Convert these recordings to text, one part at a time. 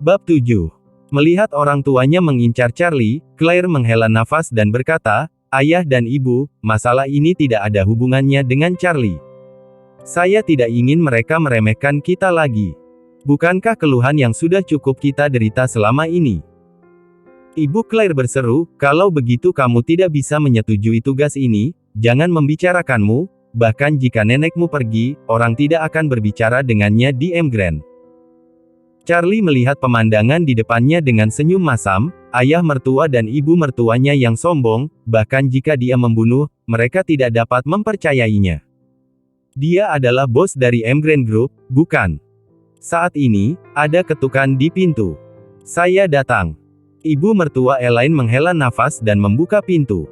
Bab 7. Melihat orang tuanya mengincar Charlie, Claire menghela nafas dan berkata, "Ayah dan ibu, masalah ini tidak ada hubungannya dengan Charlie. Saya tidak ingin mereka meremehkan kita lagi. Bukankah keluhan yang sudah cukup kita derita selama ini?" Ibu Claire berseru, "Kalau begitu kamu tidak bisa menyetujui tugas ini, jangan membicarakanmu, bahkan jika nenekmu pergi, orang tidak akan berbicara dengannya di Emgrand." Charlie melihat pemandangan di depannya dengan senyum masam, ayah mertua dan ibu mertuanya yang sombong, bahkan jika dia membunuh, mereka tidak dapat mempercayainya. Dia adalah bos dari Emgrand Group, bukan? Saat ini, ada ketukan di pintu. "Saya datang." Ibu mertua Elaine menghela nafas dan membuka pintu.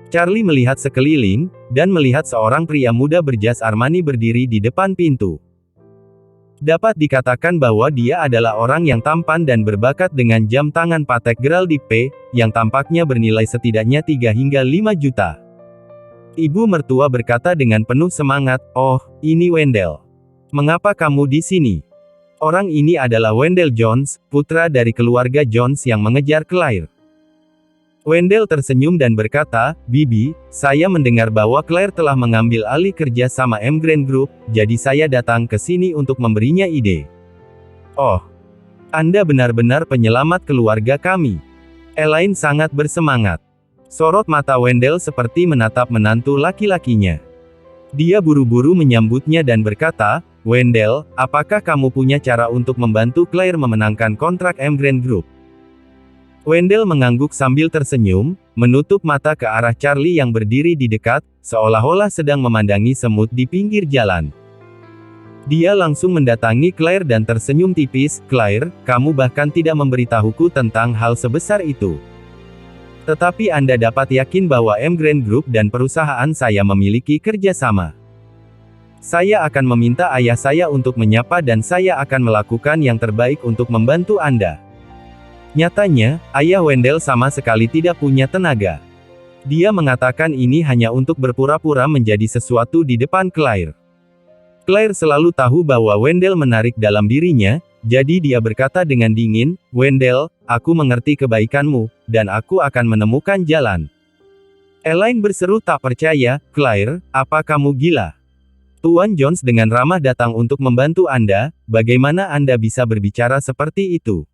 Charlie melihat sekeliling, dan melihat seorang pria muda berjas Armani berdiri di depan pintu. Dapat dikatakan bahwa dia adalah orang yang tampan dan berbakat dengan jam tangan Patek Geraldine P, yang tampaknya bernilai setidaknya 3 hingga 5 juta. Ibu mertua berkata dengan penuh semangat, "Oh, ini Wendell. Mengapa kamu di sini?" Orang ini adalah Wendell Jones, putra dari keluarga Jones yang mengejar Claire. Wendell tersenyum dan berkata, "Bibi, saya mendengar bahwa Claire telah mengambil alih kerja sama Emgrand Group, jadi saya datang ke sini untuk memberinya ide." "Oh, Anda benar-benar penyelamat keluarga kami." Elaine sangat bersemangat. Sorot mata Wendell seperti menatap menantu laki-lakinya. Dia buru-buru menyambutnya dan berkata, "Wendell, apakah kamu punya cara untuk membantu Claire memenangkan kontrak Emgrand Group?" Wendell mengangguk sambil tersenyum, menutup mata ke arah Charlie yang berdiri di dekat, seolah-olah sedang memandangi semut di pinggir jalan. Dia langsung mendatangi Claire dan tersenyum tipis, "Claire, kamu bahkan tidak memberitahuku tentang hal sebesar itu. Tetapi Anda dapat yakin bahwa Emgrand Group dan perusahaan saya memiliki kerjasama. Saya akan meminta ayah saya untuk menyapa dan saya akan melakukan yang terbaik untuk membantu Anda." Nyatanya, ayah Wendell sama sekali tidak punya tenaga. Dia mengatakan ini hanya untuk berpura-pura menjadi sesuatu di depan Claire. Claire selalu tahu bahwa Wendell menarik dalam dirinya, jadi dia berkata dengan dingin, "Wendell, aku mengerti kebaikanmu, dan aku akan menemukan jalan." Elaine berseru tak percaya, "Claire, apa kamu gila? Tuan Jones dengan ramah datang untuk membantu Anda, bagaimana Anda bisa berbicara seperti itu?"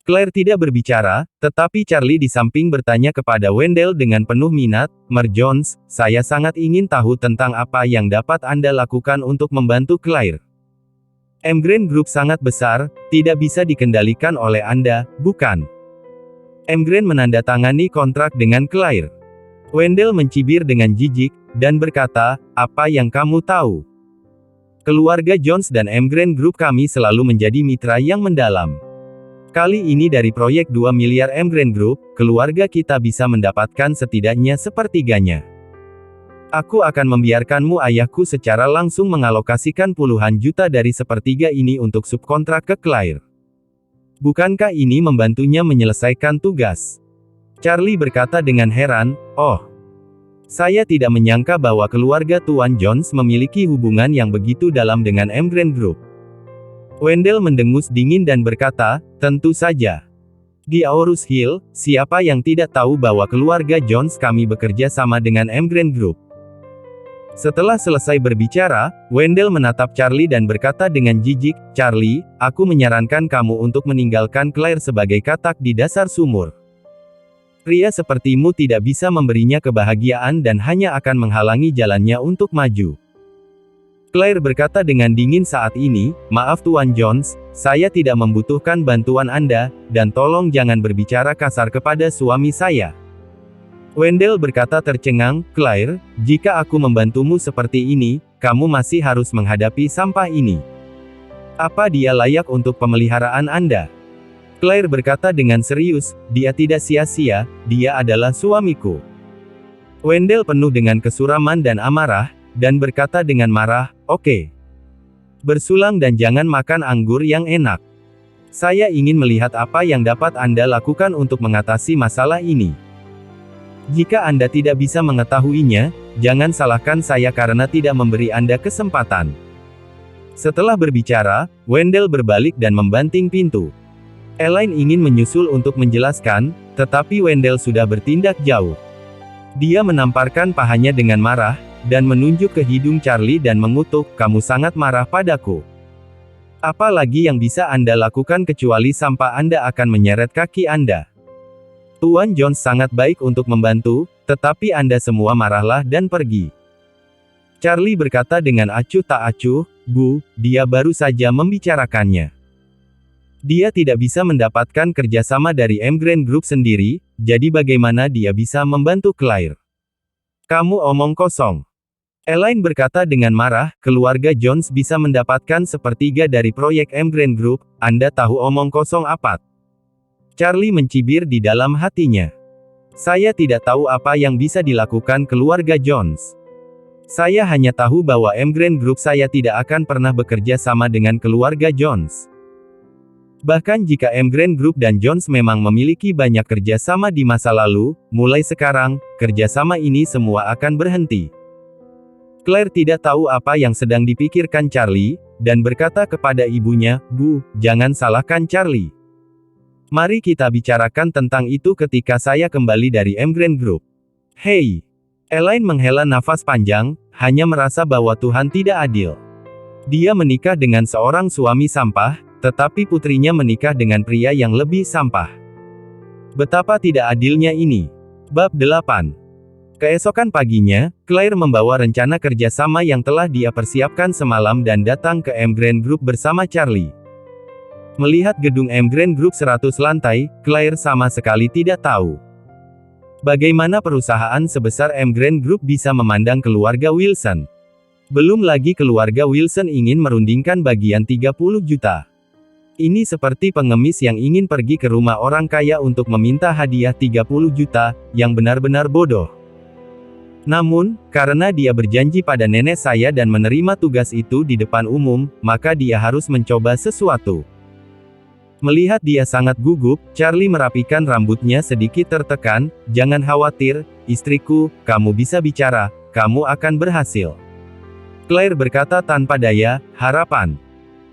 Claire tidak berbicara, tetapi Charlie di samping bertanya kepada Wendell dengan penuh minat, "Mer Jones, saya sangat ingin tahu tentang apa yang dapat Anda lakukan untuk membantu Claire. Emgrand Group sangat besar, tidak bisa dikendalikan oleh Anda, bukan? Emgrand menandatangani kontrak dengan Claire." Wendell mencibir dengan jijik, dan berkata, "Apa yang kamu tahu? Keluarga Jones dan Emgrand Group kami selalu menjadi mitra yang mendalam. Kali ini dari proyek 2 miliar Emgrand Group, keluarga kita bisa mendapatkan setidaknya sepertiganya. Aku akan membiarkanmu ayahku secara langsung mengalokasikan puluhan juta dari sepertiga ini untuk subkontrak ke Claire. Bukankah ini membantunya menyelesaikan tugas?" Charlie berkata dengan heran, "Oh, saya tidak menyangka bahwa keluarga Tuan Jones memiliki hubungan yang begitu dalam dengan Emgrand Group." Wendell mendengus dingin dan berkata, "Tentu saja. Di Aurus Hill, siapa yang tidak tahu bahwa keluarga Jones kami bekerja sama dengan Emgrand Group?" Setelah selesai berbicara, Wendell menatap Charlie dan berkata dengan jijik, "Charlie, aku menyarankan kamu untuk meninggalkan Claire sebagai katak di dasar sumur. Pria sepertimu tidak bisa memberinya kebahagiaan dan hanya akan menghalangi jalannya untuk maju." Claire berkata dengan dingin saat ini, "Maaf Tuan Jones, saya tidak membutuhkan bantuan Anda, dan tolong jangan berbicara kasar kepada suami saya." Wendell berkata tercengang, "Claire, jika aku membantumu seperti ini, kamu masih harus menghadapi sampah ini. Apa dia layak untuk pemeliharaan Anda?" Claire berkata dengan serius, "Dia tidak sia-sia, dia adalah suamiku." Wendell penuh dengan kesuraman dan amarah, dan berkata dengan marah, "Oke. Bersulang dan jangan makan anggur yang enak. Saya ingin melihat apa yang dapat Anda lakukan untuk mengatasi masalah ini. Jika Anda tidak bisa mengetahuinya, jangan salahkan saya karena tidak memberi Anda kesempatan." Setelah berbicara, Wendell berbalik dan membanting pintu. Elaine ingin menyusul untuk menjelaskan, tetapi Wendell sudah bertindak jauh. Dia menamparkan pahanya dengan marah, dan menunjuk ke hidung Charlie dan mengutuk, "Kamu sangat marah padaku. Apa lagi yang bisa Anda lakukan kecuali sampai Anda akan menyeret kaki Anda? Tuan Jones sangat baik untuk membantu, tetapi Anda semua marahlah dan pergi." Charlie berkata dengan acuh tak acuh, "Bu, dia baru saja membicarakannya. Dia tidak bisa mendapatkan kerjasama dari Emgreen Group sendiri, jadi bagaimana dia bisa membantu Claire? Kamu omong kosong." Elaine berkata dengan marah, "Keluarga Jones bisa mendapatkan sepertiga dari proyek Emgreen Group, Anda tahu omong kosong apa?" Charlie mencibir di dalam hatinya. "Saya tidak tahu apa yang bisa dilakukan keluarga Jones. Saya hanya tahu bahwa Emgreen Group saya tidak akan pernah bekerja sama dengan keluarga Jones. Bahkan jika Emgreen Group dan Jones memang memiliki banyak kerjasama di masa lalu, mulai sekarang, kerjasama ini semua akan berhenti." Claire tidak tahu apa yang sedang dipikirkan Charlie, dan berkata kepada ibunya, "Bu, jangan salahkan Charlie. Mari kita bicarakan tentang itu ketika saya kembali dari Emgreen Group." "Hei!" Elaine menghela nafas panjang, hanya merasa bahwa Tuhan tidak adil. Dia menikah dengan seorang suami sampah, tetapi putrinya menikah dengan pria yang lebih sampah. Betapa tidak adilnya ini. Bab 8. Keesokan paginya, Claire membawa rencana kerjasama yang telah dia persiapkan semalam dan datang ke Emgreen Group bersama Charlie. Melihat gedung Emgreen Group 100 lantai, Claire sama sekali tidak tahu bagaimana perusahaan sebesar Emgreen Group bisa memandang keluarga Wilson. Belum lagi keluarga Wilson ingin merundingkan bagian 30 juta. Ini seperti pengemis yang ingin pergi ke rumah orang kaya untuk meminta hadiah 30 juta, yang benar-benar bodoh. Namun, karena dia berjanji pada nenek saya dan menerima tugas itu di depan umum, maka dia harus mencoba sesuatu. Melihat dia sangat gugup, Charlie merapikan rambutnya sedikit tertekan. "Jangan khawatir, istriku, kamu bisa bicara, kamu akan berhasil." Claire berkata tanpa daya, "Harapan.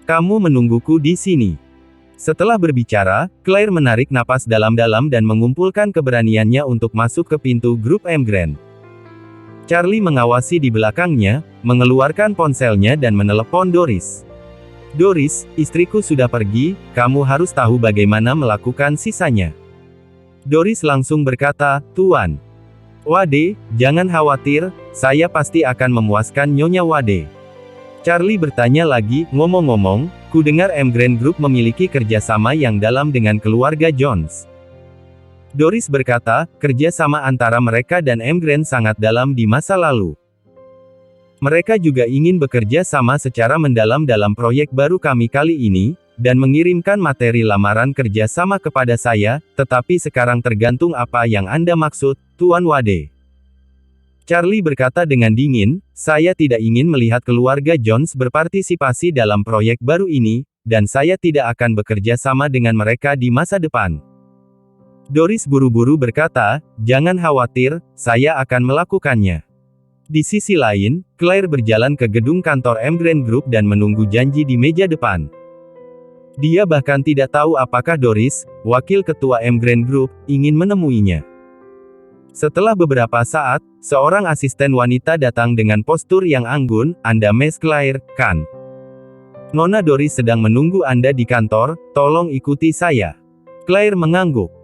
Kamu menungguku di sini." Setelah berbicara, Claire menarik napas dalam-dalam dan mengumpulkan keberaniannya untuk masuk ke pintu grup Emgreen. Charlie mengawasi di belakangnya, mengeluarkan ponselnya dan menelepon Doris. "Doris, istriku sudah pergi, kamu harus tahu bagaimana melakukan sisanya." Doris langsung berkata, "Tuan Wade, jangan khawatir, saya pasti akan memuaskan Nyonya Wade." Charlie bertanya lagi, "Ngomong-ngomong, ku dengar Emgreen Group memiliki kerjasama yang dalam dengan keluarga Jones." Doris berkata, "Kerjasama antara mereka dan Emgreen sangat dalam di masa lalu. Mereka juga ingin bekerja sama secara mendalam dalam proyek baru kami kali ini, dan mengirimkan materi lamaran kerja sama kepada saya, tetapi sekarang tergantung apa yang Anda maksud, Tuan Wade." Charlie berkata dengan dingin, "Saya tidak ingin melihat keluarga Jones berpartisipasi dalam proyek baru ini, dan saya tidak akan bekerja sama dengan mereka di masa depan." Doris buru-buru berkata, "Jangan khawatir, saya akan melakukannya." Di sisi lain, Claire berjalan ke gedung kantor Emgreen Group dan menunggu janji di meja depan. Dia bahkan tidak tahu apakah Doris, wakil ketua Emgreen Group, ingin menemuinya. Setelah beberapa saat, seorang asisten wanita datang dengan postur yang anggun, "Anda Miss Claire, kan? Nona Doris sedang menunggu Anda di kantor, tolong ikuti saya." Claire mengangguk.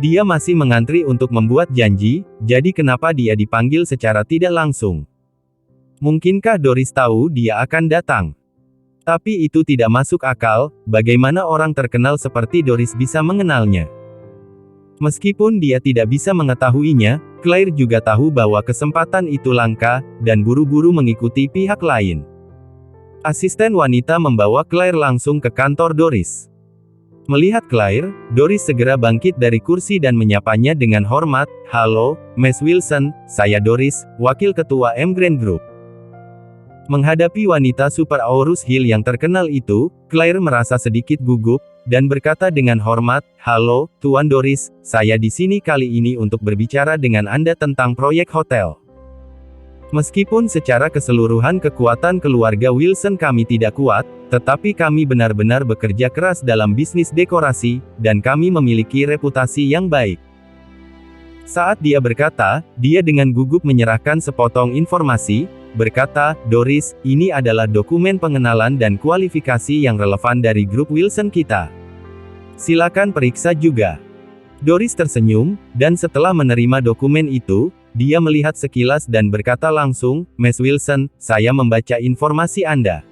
Dia masih mengantri untuk membuat janji, jadi kenapa dia dipanggil secara tidak langsung? Mungkinkah Doris tahu dia akan datang? Tapi itu tidak masuk akal, bagaimana orang terkenal seperti Doris bisa mengenalnya? Meskipun dia tidak bisa mengetahuinya, Claire juga tahu bahwa kesempatan itu langka, dan buru-buru mengikuti pihak lain. Asisten wanita membawa Claire langsung ke kantor Doris. Melihat Claire, Doris segera bangkit dari kursi dan menyapanya dengan hormat, "Halo, Miss Wilson, saya Doris, wakil ketua Emgreen Group." Menghadapi wanita super Aurus Hill yang terkenal itu, Claire merasa sedikit gugup, dan berkata dengan hormat, "Halo, Tuan Doris, saya di sini kali ini untuk berbicara dengan Anda tentang proyek hotel." Meskipun secara keseluruhan kekuatan keluarga Wilson kami tidak kuat, tetapi kami benar-benar bekerja keras dalam bisnis dekorasi, dan kami memiliki reputasi yang baik. Saat dia berkata, dia dengan gugup menyerahkan sepotong informasi, berkata, Doris, ini adalah dokumen pengenalan dan kualifikasi yang relevan dari grup Wilson kita. Silakan periksa juga. Doris tersenyum, dan setelah menerima dokumen itu, dia melihat sekilas dan berkata langsung, Miss Wilson, saya membaca informasi Anda.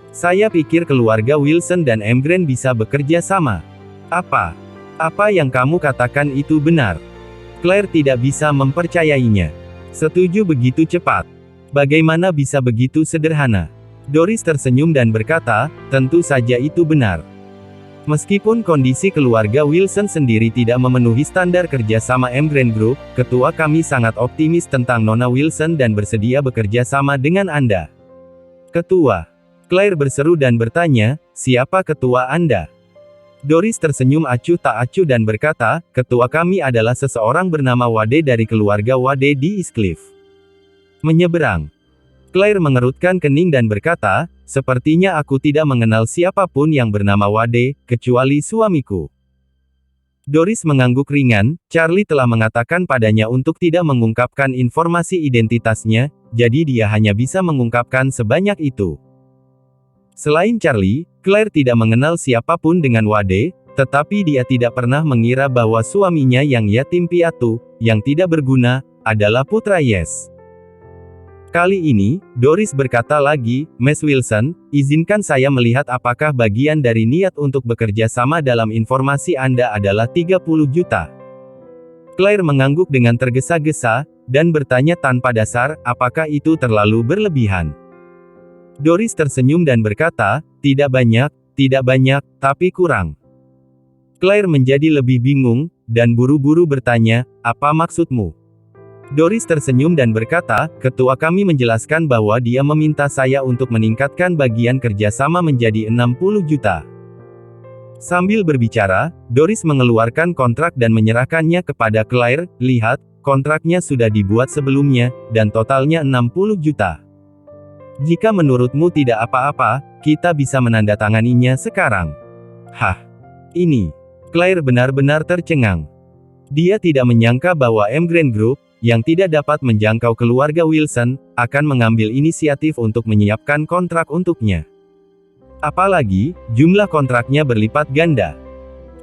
Saya pikir keluarga Wilson dan Emgren bisa bekerja sama. Apa yang kamu katakan itu benar? Claire tidak bisa mempercayainya. Setuju begitu cepat. Bagaimana bisa begitu sederhana? Doris tersenyum dan berkata, tentu saja itu benar. Meskipun kondisi keluarga Wilson sendiri tidak memenuhi standar kerjasama Emgren Group, ketua kami sangat optimis tentang Nona Wilson dan bersedia bekerja sama dengan Anda. Ketua. Claire berseru dan bertanya, siapa ketua Anda? Doris tersenyum acuh tak acuh dan berkata, ketua kami adalah seseorang bernama Wade dari keluarga Wade di East Cliff. Menyeberang. Claire mengerutkan kening dan berkata, sepertinya aku tidak mengenal siapapun yang bernama Wade, kecuali suamiku. Doris mengangguk ringan, Charlie telah mengatakan padanya untuk tidak mengungkapkan informasi identitasnya, jadi dia hanya bisa mengungkapkan sebanyak itu. Selain Charlie, Claire tidak mengenal siapapun dengan Wade, tetapi dia tidak pernah mengira bahwa suaminya yang yatim piatu, yang tidak berguna, adalah putra Yes. Kali ini, Doris berkata lagi, Miss Wilson, izinkan saya melihat apakah bagian dari niat untuk bekerja sama dalam informasi Anda adalah 30 juta. Claire mengangguk dengan tergesa-gesa, dan bertanya tanpa dasar, apakah itu terlalu berlebihan? Doris tersenyum dan berkata, tidak banyak, tapi kurang. Claire menjadi lebih bingung, dan buru-buru bertanya, apa maksudmu? Doris tersenyum dan berkata, ketua kami menjelaskan bahwa dia meminta saya untuk meningkatkan bagian kerjasama menjadi 60 juta. Sambil berbicara, Doris mengeluarkan kontrak dan menyerahkannya kepada Claire, lihat, kontraknya sudah dibuat sebelumnya, dan totalnya 60 juta. Jika menurutmu tidak apa-apa, kita bisa menandatanganinya sekarang. Hah? Ini. Claire benar-benar tercengang. Dia tidak menyangka bahwa Emgren Group, yang tidak dapat menjangkau keluarga Wilson, akan mengambil inisiatif untuk menyiapkan kontrak untuknya. Apalagi, jumlah kontraknya berlipat ganda.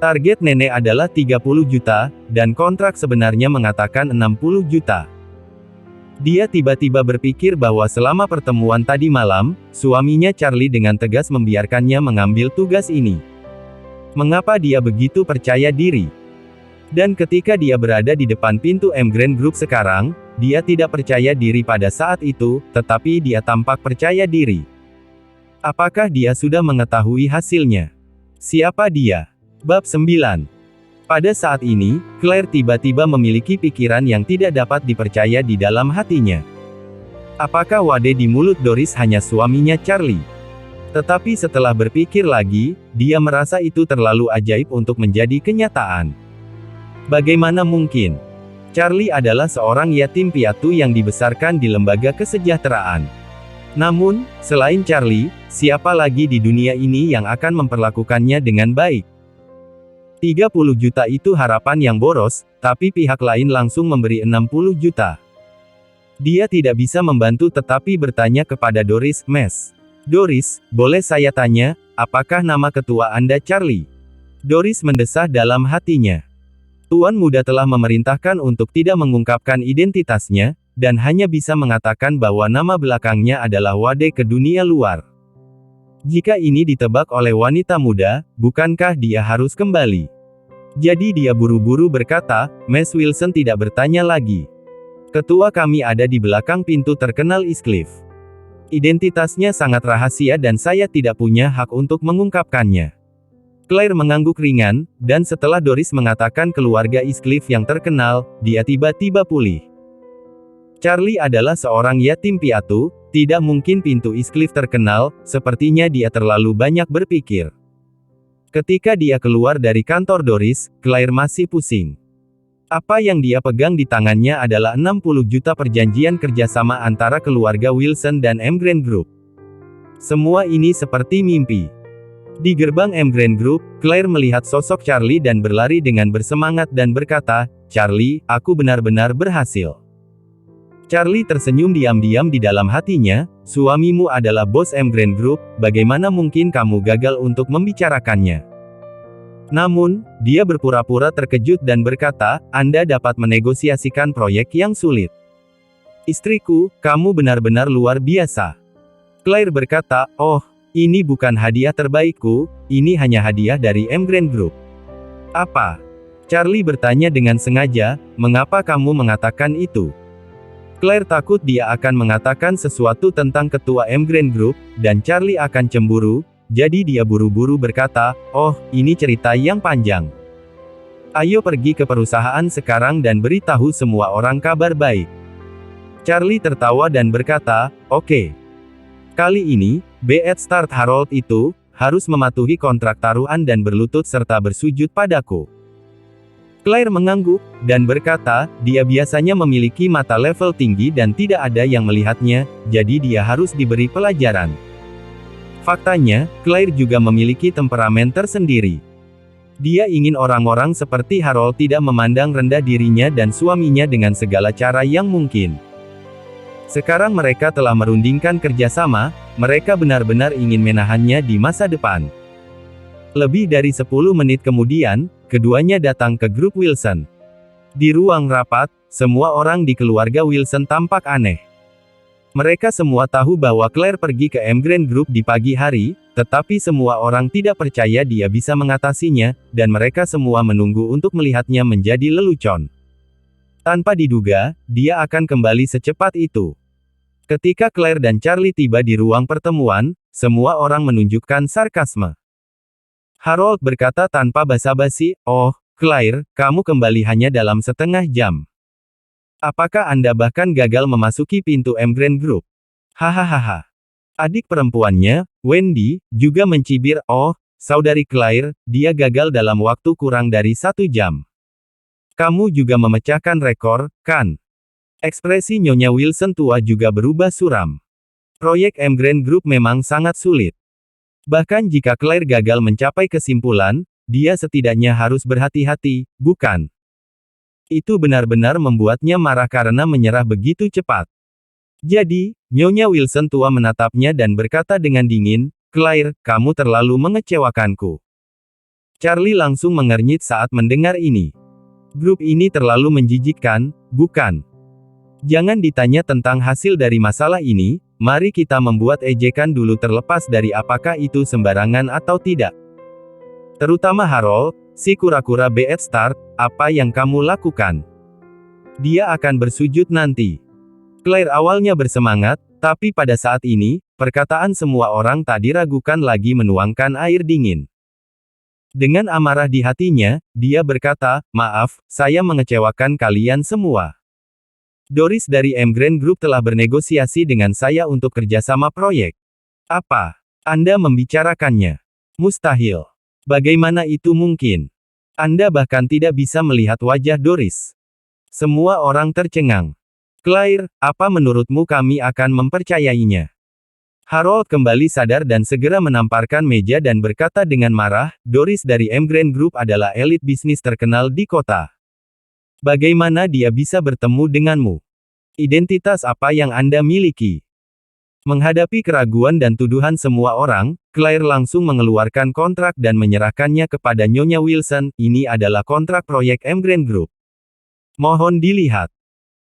Target nenek adalah 30 juta, dan kontrak sebenarnya mengatakan 60 juta. Dia tiba-tiba berpikir bahwa selama pertemuan tadi malam, suaminya Charlie dengan tegas membiarkannya mengambil tugas ini. Mengapa dia begitu percaya diri? Dan ketika dia berada di depan pintu Emgren Group sekarang, dia tidak percaya diri pada saat itu, tetapi dia tampak percaya diri. Apakah dia sudah mengetahui hasilnya? Siapa dia? Bab 9. Pada saat ini, Claire tiba-tiba memiliki pikiran yang tidak dapat dipercaya di dalam hatinya. Apakah Wade di mulut Doris hanya suaminya Charlie? Tetapi setelah berpikir lagi, dia merasa itu terlalu ajaib untuk menjadi kenyataan. Bagaimana mungkin? Charlie adalah seorang yatim piatu yang dibesarkan di lembaga kesejahteraan. Namun, selain Charlie, siapa lagi di dunia ini yang akan memperlakukannya dengan baik? 30 juta itu harapan yang boros, tapi pihak lain langsung memberi 60 juta. Dia tidak bisa membantu tetapi bertanya kepada Doris, Miss Doris, boleh saya tanya, apakah nama ketua Anda Charlie? Doris mendesah dalam hatinya. Tuan muda telah memerintahkan untuk tidak mengungkapkan identitasnya, dan hanya bisa mengatakan bahwa nama belakangnya adalah Wade ke dunia luar. Jika ini ditebak oleh wanita muda, bukankah dia harus kembali? Jadi dia buru-buru berkata, Miss Wilson tidak bertanya lagi. Ketua kami ada di belakang pintu terkenal East Cliff. Identitasnya sangat rahasia dan saya tidak punya hak untuk mengungkapkannya. Claire mengangguk ringan, dan setelah Doris mengatakan keluarga East Cliff yang terkenal, dia tiba-tiba pulih. Charlie adalah seorang yatim piatu, tidak mungkin pintu East Cliff terkenal, sepertinya dia terlalu banyak berpikir. Ketika dia keluar dari kantor Doris, Claire masih pusing. Apa yang dia pegang di tangannya adalah 60 juta perjanjian kerjasama antara keluarga Wilson dan Emgrain Group. Semua ini seperti mimpi. Di gerbang Emgrain Group, Claire melihat sosok Charlie dan berlari dengan bersemangat dan berkata, "Charlie, aku benar-benar berhasil." Charlie tersenyum diam-diam di dalam hatinya, "Suamimu adalah bos Emgrain Group, bagaimana mungkin kamu gagal untuk membicarakannya?" Namun, dia berpura-pura terkejut dan berkata, "Anda dapat menegosiasikan proyek yang sulit. Istriku, kamu benar-benar luar biasa." Claire berkata, "Oh, ini bukan hadiah terbaikku, ini hanya hadiah dari Emgrain Group." "Apa?" Charlie bertanya dengan sengaja, "Mengapa kamu mengatakan itu?" Claire takut dia akan mengatakan sesuatu tentang ketua Emgrain Group, dan Charlie akan cemburu. Jadi dia buru-buru berkata, "Oh, ini cerita yang panjang. Ayo pergi ke perusahaan sekarang dan beritahu semua orang kabar baik." Charlie tertawa dan berkata, "Oke. Kali ini, Beat Start Harold itu, harus mematuhi kontrak taruhan dan berlutut serta bersujud padaku." Claire mengangguk, dan berkata, dia biasanya memiliki mata level tinggi dan tidak ada yang melihatnya, jadi dia harus diberi pelajaran. Faktanya, Claire juga memiliki temperamen tersendiri. Dia ingin orang-orang seperti Harold tidak memandang rendah dirinya dan suaminya dengan segala cara yang mungkin. Sekarang mereka telah merundingkan kerjasama, mereka benar-benar ingin menahannya di masa depan. Lebih dari 10 menit kemudian, keduanya datang ke grup Wilson. Di ruang rapat, semua orang di keluarga Wilson tampak aneh. Mereka semua tahu bahwa Claire pergi ke Emgrain Group di pagi hari, tetapi semua orang tidak percaya dia bisa mengatasinya, dan mereka semua menunggu untuk melihatnya menjadi lelucon. Tanpa diduga, dia akan kembali secepat itu. Ketika Claire dan Charlie tiba di ruang pertemuan, semua orang menunjukkan sarkasme. Harold berkata tanpa basa-basi, "Oh, Claire, kamu kembali hanya dalam setengah jam. Apakah Anda bahkan gagal memasuki pintu Emgrain Group?" Hahaha. Adik perempuannya, Wendy, juga mencibir, "Oh, saudari Claire, dia gagal dalam waktu kurang dari 1 jam. Kamu juga memecahkan rekor, kan?" Ekspresi Nyonya Wilson tua juga berubah suram. Proyek Emgrain Group memang sangat sulit. Bahkan jika Claire gagal mencapai kesimpulan, dia setidaknya harus berhati-hati, bukan? Itu benar-benar membuatnya marah karena menyerah begitu cepat. Jadi, Nyonya Wilson tua menatapnya dan berkata dengan dingin, "Claire, kamu terlalu mengecewakanku." Charlie langsung mengernyit saat mendengar ini. "Grup ini terlalu menjijikkan, bukan? Jangan ditanya tentang hasil dari masalah ini, mari kita membuat ejekan dulu terlepas dari apakah itu sembarangan atau tidak. Terutama Harold, si kura-kura Beat Start, apa yang kamu lakukan? Dia akan bersujud nanti." Claire awalnya bersemangat, tapi pada saat ini, perkataan semua orang tak diragukan lagi menuangkan air dingin. Dengan amarah di hatinya, dia berkata, "Maaf, saya mengecewakan kalian semua. Doris dari Emgrain Group telah bernegosiasi dengan saya untuk kerjasama proyek. Apa? Anda membicarakannya? Mustahil. Bagaimana itu mungkin? Anda bahkan tidak bisa melihat wajah Doris." Semua orang tercengang. "Claire, apa menurutmu kami akan mempercayainya?" Harold kembali sadar dan segera menamparkan meja dan berkata dengan marah, "Doris dari Emgrain Group adalah elit bisnis terkenal di kota. Bagaimana dia bisa bertemu denganmu? Identitas apa yang Anda miliki?" Menghadapi keraguan dan tuduhan semua orang, Claire langsung mengeluarkan kontrak dan menyerahkannya kepada Nyonya Wilson. "Ini adalah kontrak proyek Emgrain Group. Mohon dilihat."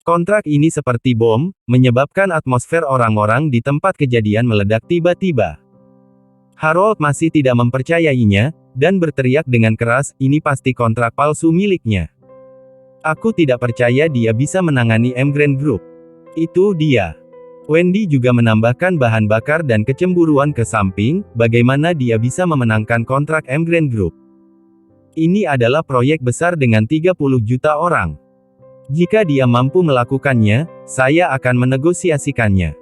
Kontrak ini seperti bom, menyebabkan atmosfer orang-orang di tempat kejadian meledak tiba-tiba. Harold masih tidak mempercayainya, dan berteriak dengan keras, "Ini pasti kontrak palsu miliknya. Aku tidak percaya dia bisa menangani Emgrain Group." Itu dia. Wendy juga menambahkan bahan bakar dan kecemburuan ke samping, bagaimana dia bisa memenangkan kontrak Emgrain Group. Ini adalah proyek besar dengan 30 juta orang. Jika dia mampu melakukannya, saya akan menegosiasikannya.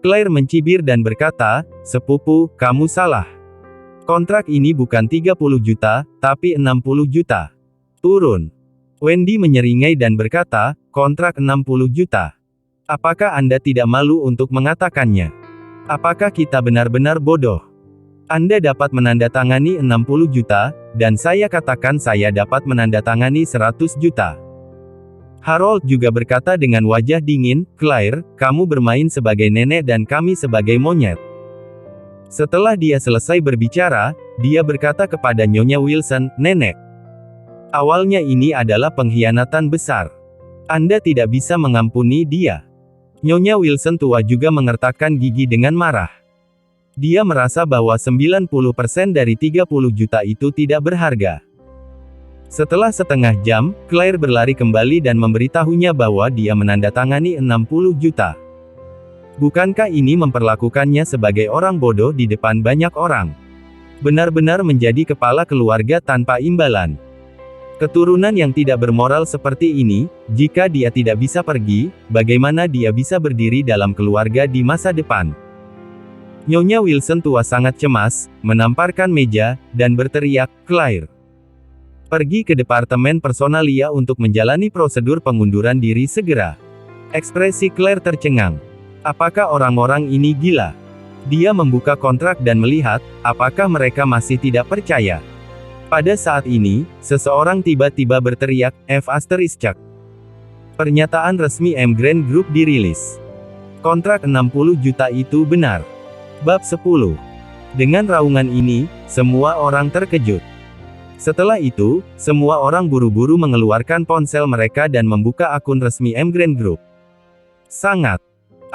Claire mencibir dan berkata, "Sepupu, kamu salah. Kontrak ini bukan 30 juta, tapi 60 juta. Turun." Wendy menyeringai dan berkata, kontrak 60 juta. Apakah Anda tidak malu untuk mengatakannya? Apakah kita benar-benar bodoh? Anda dapat menandatangani 60 juta, dan saya katakan saya dapat menandatangani 100 juta. Harold juga berkata dengan wajah dingin, Claire, kamu bermain sebagai nenek dan kami sebagai monyet. Setelah dia selesai berbicara, dia berkata kepada Nyonya Wilson, Nenek. Awalnya ini adalah pengkhianatan besar. Anda tidak bisa mengampuni dia. Nyonya Wilson tua juga mengertakkan gigi dengan marah. Dia merasa bahwa 90% dari 30 juta itu tidak berharga. Setelah setengah jam, Claire berlari kembali dan memberitahunya bahwa dia menandatangani 60 juta. Bukankah ini memperlakukannya sebagai orang bodoh di depan banyak orang? Benar-benar menjadi kepala keluarga tanpa imbalan. Keturunan yang tidak bermoral seperti ini, jika dia tidak bisa pergi, bagaimana dia bisa berdiri dalam keluarga di masa depan? Nyonya Wilson tua sangat cemas, menamparkan meja, dan berteriak, Claire. Pergi ke departemen personalia untuk menjalani prosedur pengunduran diri segera. Ekspresi Claire tercengang. Apakah orang-orang ini gila? Dia membuka kontrak dan melihat, apakah mereka masih tidak percaya. Pada saat ini, seseorang tiba-tiba berteriak, F***. Pernyataan resmi M Grand Group dirilis. Kontrak 60 juta itu benar. Bab 10. Dengan raungan ini, semua orang terkejut. Setelah itu, semua orang buru-buru mengeluarkan ponsel mereka dan membuka akun resmi M Grand Group. Sangat.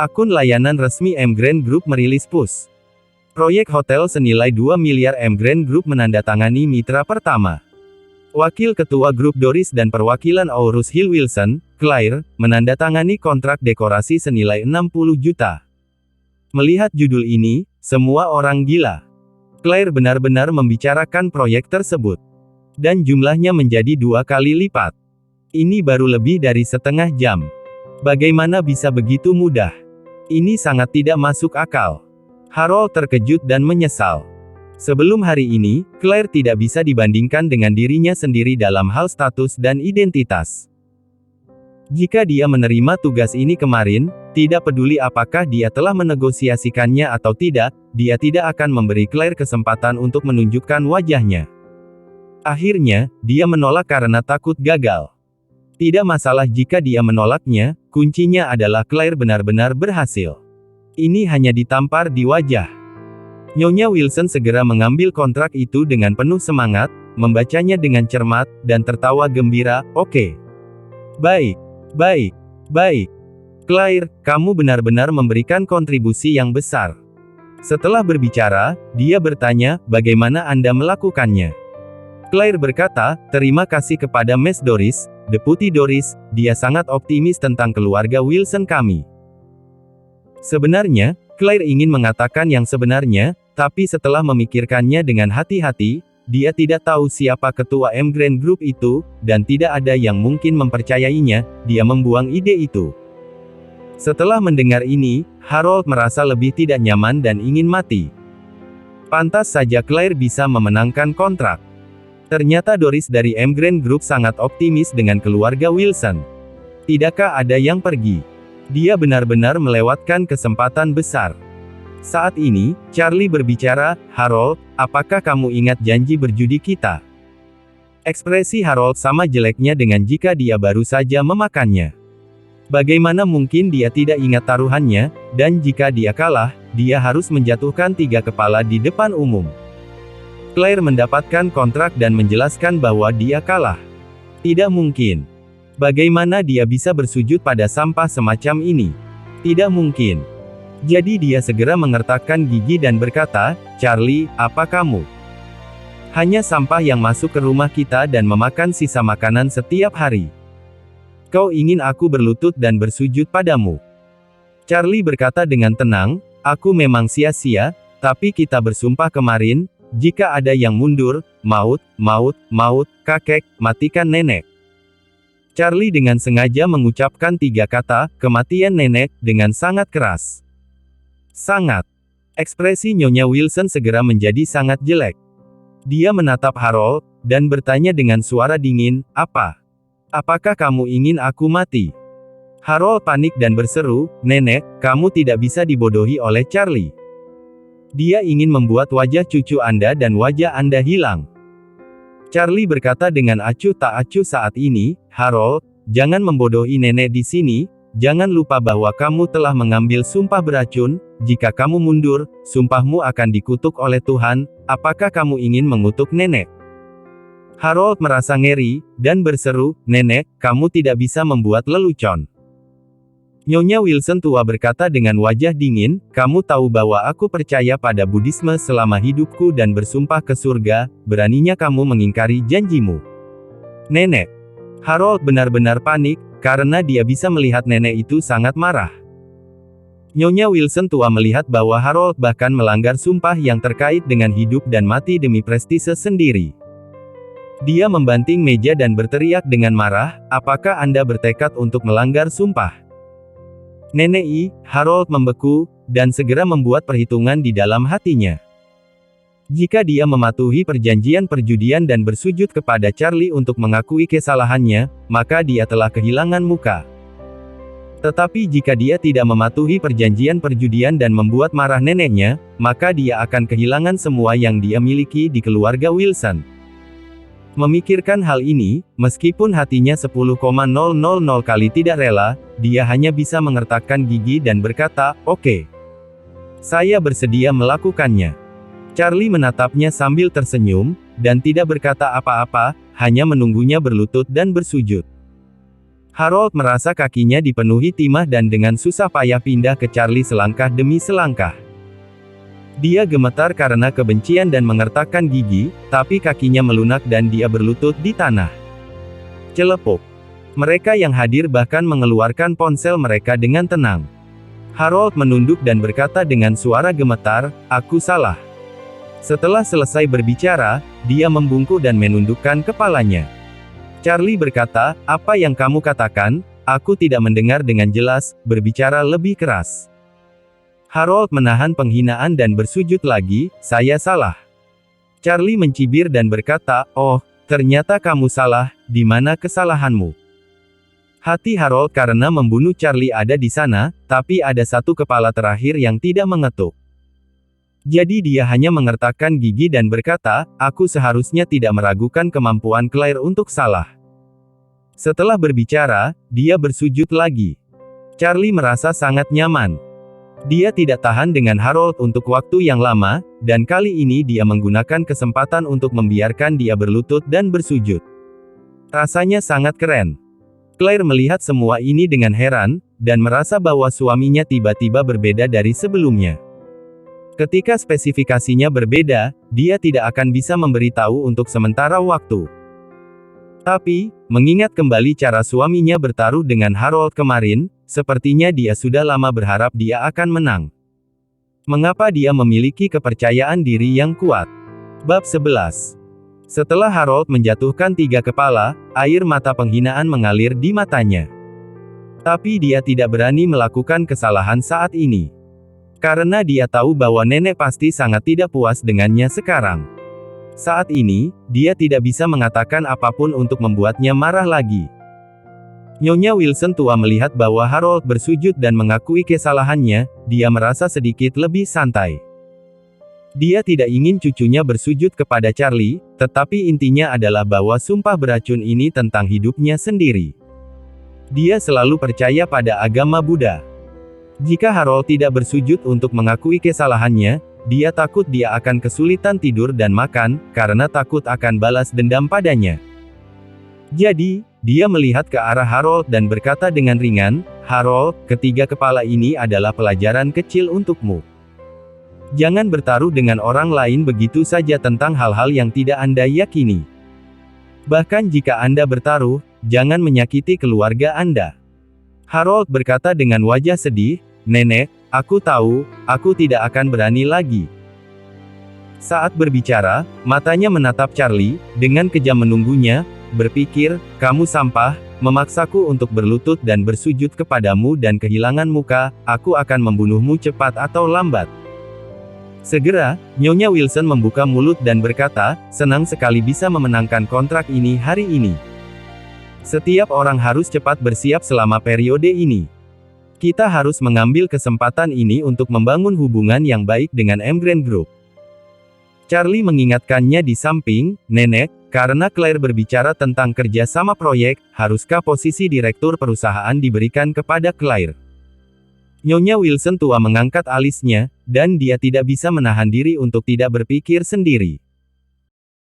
Akun layanan resmi M Grand Group merilis push. Proyek hotel senilai 2 miliar M Grand Group menandatangani mitra pertama. Wakil Ketua Grup Doris dan perwakilan Aurus Hill Wilson, Claire, menandatangani kontrak dekorasi senilai 60 juta. Melihat judul ini, semua orang gila. Claire benar-benar membicarakan proyek tersebut. Dan jumlahnya menjadi 2 kali lipat. Ini baru lebih dari setengah jam. Bagaimana bisa begitu mudah? Ini sangat tidak masuk akal. Harold terkejut dan menyesal. Sebelum hari ini, Claire tidak bisa dibandingkan dengan dirinya sendiri dalam hal status dan identitas. Jika dia menerima tugas ini kemarin, tidak peduli apakah dia telah menegosiasikannya atau tidak, dia tidak akan memberi Claire kesempatan untuk menunjukkan wajahnya. Akhirnya, dia menolak karena takut gagal. Tidak masalah jika dia menolaknya, kuncinya adalah Claire benar-benar berhasil. Ini hanya ditampar di wajah. Nyonya Wilson segera mengambil kontrak itu dengan penuh semangat, membacanya dengan cermat, dan tertawa gembira, oke. Baik. Baik. Baik. Claire, kamu benar-benar memberikan kontribusi yang besar. Setelah berbicara, dia bertanya, bagaimana Anda melakukannya? Claire berkata, terima kasih kepada Miss Doris, Deputi Doris, dia sangat optimis tentang keluarga Wilson kami. Sebenarnya, Claire ingin mengatakan yang sebenarnya, tapi setelah memikirkannya dengan hati-hati, dia tidak tahu siapa ketua M Grand Group itu, dan tidak ada yang mungkin mempercayainya, dia membuang ide itu. Setelah mendengar ini, Harold merasa lebih tidak nyaman dan ingin mati. Pantas saja Claire bisa memenangkan kontrak. Ternyata Doris dari M Grand Group sangat optimis dengan keluarga Wilson. Tidakkah ada yang pergi? Dia benar-benar melewatkan kesempatan besar. Saat ini, Charlie berbicara, Harold, apakah kamu ingat janji berjudi kita? Ekspresi Harold sama jeleknya dengan jika dia baru saja memakannya. Bagaimana mungkin dia tidak ingat taruhannya, dan jika dia kalah, dia harus menjatuhkan 3 kepala di depan umum. Claire mendapatkan kontrak dan menjelaskan bahwa dia kalah. Tidak mungkin. Bagaimana dia bisa bersujud pada sampah semacam ini? Tidak mungkin. Jadi dia segera mengertakkan gigi dan berkata, Charlie, apa kamu? Hanya sampah yang masuk ke rumah kita dan memakan sisa makanan setiap hari. Kau ingin aku berlutut dan bersujud padamu? Charlie berkata dengan tenang, aku memang sia-sia, tapi kita bersumpah kemarin, jika ada yang mundur, maut, kakek, matikan nenek. Charlie dengan sengaja mengucapkan 3 kata, kematian nenek, dengan sangat keras. Sangat. Ekspresi Nyonya Wilson segera menjadi sangat jelek. Dia menatap Harold, dan bertanya dengan suara dingin, apa? Apakah kamu ingin aku mati? Harold panik dan berseru, "Nenek, kamu tidak bisa dibodohi oleh Charlie. Dia ingin membuat wajah cucu Anda dan wajah Anda hilang." Charlie berkata dengan acuh tak acuh saat ini, "Harold, jangan membodohi nenek di sini. Jangan lupa bahwa kamu telah mengambil sumpah beracun. Jika kamu mundur, sumpahmu akan dikutuk oleh Tuhan. Apakah kamu ingin mengutuk nenek?" Harold merasa ngeri, dan berseru, "Nenek, kamu tidak bisa membuat lelucon." Nyonya Wilson tua berkata dengan wajah dingin, "Kamu tahu bahwa aku percaya pada Buddhisme selama hidupku dan bersumpah ke surga, beraninya kamu mengingkari janjimu." Nenek. Harold benar-benar panik, karena dia bisa melihat nenek itu sangat marah. Nyonya Wilson tua melihat bahwa Harold bahkan melanggar sumpah yang terkait dengan hidup dan mati demi prestise sendiri. Dia membanting meja dan berteriak dengan marah, "Apakah Anda bertekad untuk melanggar sumpah?" Nenek Harold membeku, dan segera membuat perhitungan di dalam hatinya. Jika dia mematuhi perjanjian perjudian dan bersujud kepada Charlie untuk mengakui kesalahannya, maka dia telah kehilangan muka. Tetapi jika dia tidak mematuhi perjanjian perjudian dan membuat marah neneknya, maka dia akan kehilangan semua yang dia miliki di keluarga Wilson. Memikirkan hal ini, meskipun hatinya 10,000 kali tidak rela, dia hanya bisa mengertakkan gigi dan berkata, "Oke. Saya bersedia melakukannya." Charlie menatapnya sambil tersenyum, dan tidak berkata apa-apa, hanya menunggunya berlutut dan bersujud. Harold merasa kakinya dipenuhi timah dan dengan susah payah pindah ke Charlie selangkah demi selangkah. Dia gemetar karena kebencian dan mengertakkan gigi, tapi kakinya melunak dan dia berlutut di tanah. Celepuk. Mereka yang hadir bahkan mengeluarkan ponsel mereka dengan tenang. Harold menunduk dan berkata dengan suara gemetar, "Aku salah." Setelah selesai berbicara, dia membungkuk dan menundukkan kepalanya. Charlie berkata, "Apa yang kamu katakan? Aku tidak mendengar dengan jelas, berbicara lebih keras." Harold menahan penghinaan dan bersujud lagi, "Saya salah." Charlie mencibir dan berkata, "Oh, ternyata kamu salah, di mana kesalahanmu?" Hati Harold karena membunuh Charlie ada di sana, tapi ada satu kepala terakhir yang tidak mengetuk. Jadi dia hanya mengertakkan gigi dan berkata, "Aku seharusnya tidak meragukan kemampuan Claire untuk salah." Setelah berbicara, dia bersujud lagi. Charlie merasa sangat nyaman. Dia tidak tahan dengan Harold untuk waktu yang lama, dan kali ini dia menggunakan kesempatan untuk membiarkan dia berlutut dan bersujud. Rasanya sangat keren. Claire melihat semua ini dengan heran, dan merasa bahwa suaminya tiba-tiba berbeda dari sebelumnya. Ketika spesifikasinya berbeda, dia tidak akan bisa memberitahu untuk sementara waktu. Tapi, mengingat kembali cara suaminya bertaruh dengan Harold kemarin, sepertinya dia sudah lama berharap dia akan menang. Mengapa dia memiliki kepercayaan diri yang kuat? Bab 11. Setelah Harold menjatuhkan 3 kepala, air mata penghinaan mengalir di matanya. Tapi dia tidak berani melakukan kesalahan saat ini. Karena dia tahu bahwa nenek pasti sangat tidak puas dengannya sekarang. Saat ini, dia tidak bisa mengatakan apapun untuk membuatnya marah lagi. Nyonya Wilson tua melihat bahwa Harold bersujud dan mengakui kesalahannya, dia merasa sedikit lebih santai. Dia tidak ingin cucunya bersujud kepada Charlie, tetapi intinya adalah bahwa sumpah beracun ini tentang hidupnya sendiri. Dia selalu percaya pada agama Buddha. Jika Harold tidak bersujud untuk mengakui kesalahannya, dia takut dia akan kesulitan tidur dan makan, karena takut akan balas dendam padanya. Jadi, dia melihat ke arah Harold dan berkata dengan ringan, "Harold, ketiga kepala ini adalah pelajaran kecil untukmu. Jangan bertaruh dengan orang lain begitu saja tentang hal-hal yang tidak Anda yakini. Bahkan jika Anda bertaruh, jangan menyakiti keluarga Anda." Harold berkata dengan wajah sedih, "Nenek, aku tahu, aku tidak akan berani lagi." Saat berbicara, matanya menatap Charlie, dengan kejam menunggunya, berpikir, "Kamu sampah, memaksaku untuk berlutut dan bersujud kepadamu dan kehilangan muka, aku akan membunuhmu cepat atau lambat." Segera, Nyonya Wilson membuka mulut dan berkata, "Senang sekali bisa memenangkan kontrak ini hari ini. Setiap orang harus cepat bersiap selama periode ini. Kita harus mengambil kesempatan ini untuk membangun hubungan yang baik dengan Emgrand Group. Charlie mengingatkannya di samping, Nenek, karena Claire berbicara tentang kerja sama proyek, haruskah posisi direktur perusahaan diberikan kepada Claire? Nyonya Wilson tua mengangkat alisnya, dan dia tidak bisa menahan diri untuk tidak berpikir sendiri.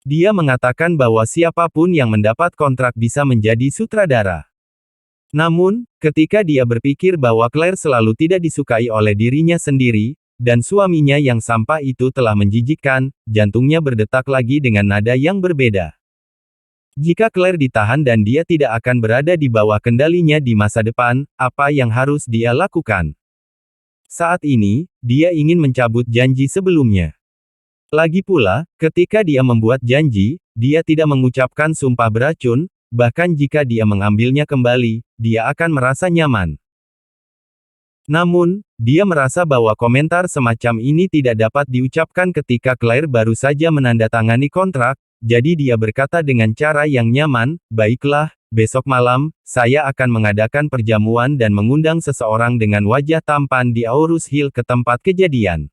Dia mengatakan bahwa siapapun yang mendapat kontrak bisa menjadi sutradara. Namun, ketika dia berpikir bahwa Claire selalu tidak disukai oleh dirinya sendiri, dan suaminya yang sampah itu telah menjijikkan, jantungnya berdetak lagi dengan nada yang berbeda. Jika Claire ditahan dan dia tidak akan berada di bawah kendalinya di masa depan, apa yang harus dia lakukan? Saat ini, dia ingin mencabut janji sebelumnya. Lagi pula, ketika dia membuat janji, dia tidak mengucapkan sumpah beracun, bahkan jika dia mengambilnya kembali, dia akan merasa nyaman. Namun, dia merasa bahwa komentar semacam ini tidak dapat diucapkan ketika Claire baru saja menandatangani kontrak, jadi dia berkata dengan cara yang nyaman, "Baiklah, besok malam, saya akan mengadakan perjamuan dan mengundang seseorang dengan wajah tampan di Aurus Hill ke tempat kejadian.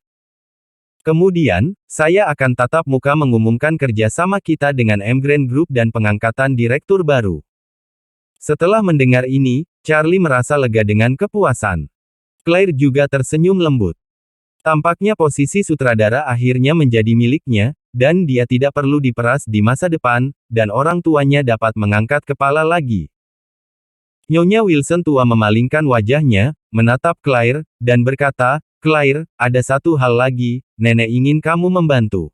Kemudian, saya akan tatap muka mengumumkan kerjasama kita dengan Emgrand Group dan pengangkatan direktur baru." Setelah mendengar ini, Charlie merasa lega dengan kepuasan. Claire juga tersenyum lembut. Tampaknya posisi sutradara akhirnya menjadi miliknya, dan dia tidak perlu diperas di masa depan, dan orang tuanya dapat mengangkat kepala lagi. Nyonya Wilson tua memalingkan wajahnya, menatap Claire, dan berkata, "Claire, ada satu hal lagi, Nenek ingin kamu membantu."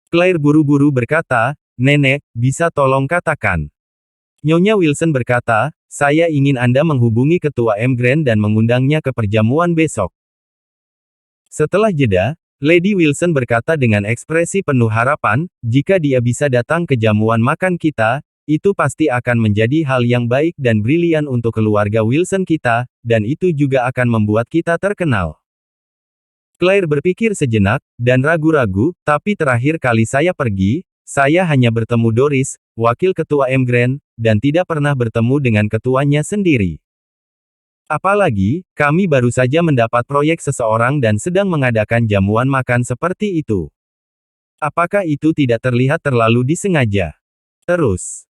Claire buru-buru berkata, "Nenek, bisa tolong katakan." Nyonya Wilson berkata, "Saya ingin Anda menghubungi Ketua Emgrand dan mengundangnya ke perjamuan besok." Setelah jeda, Lady Wilson berkata dengan ekspresi penuh harapan, "Jika dia bisa datang ke jamuan makan kita, itu pasti akan menjadi hal yang baik dan brilian untuk keluarga Wilson kita, dan itu juga akan membuat kita terkenal." Claire berpikir sejenak, dan ragu-ragu, "Tapi terakhir kali saya pergi, saya hanya bertemu Doris, wakil ketua Emgrand, dan tidak pernah bertemu dengan ketuanya sendiri. Apalagi, kami baru saja mendapat proyek seseorang dan sedang mengadakan jamuan makan seperti itu. Apakah itu tidak terlihat terlalu disengaja? Terus,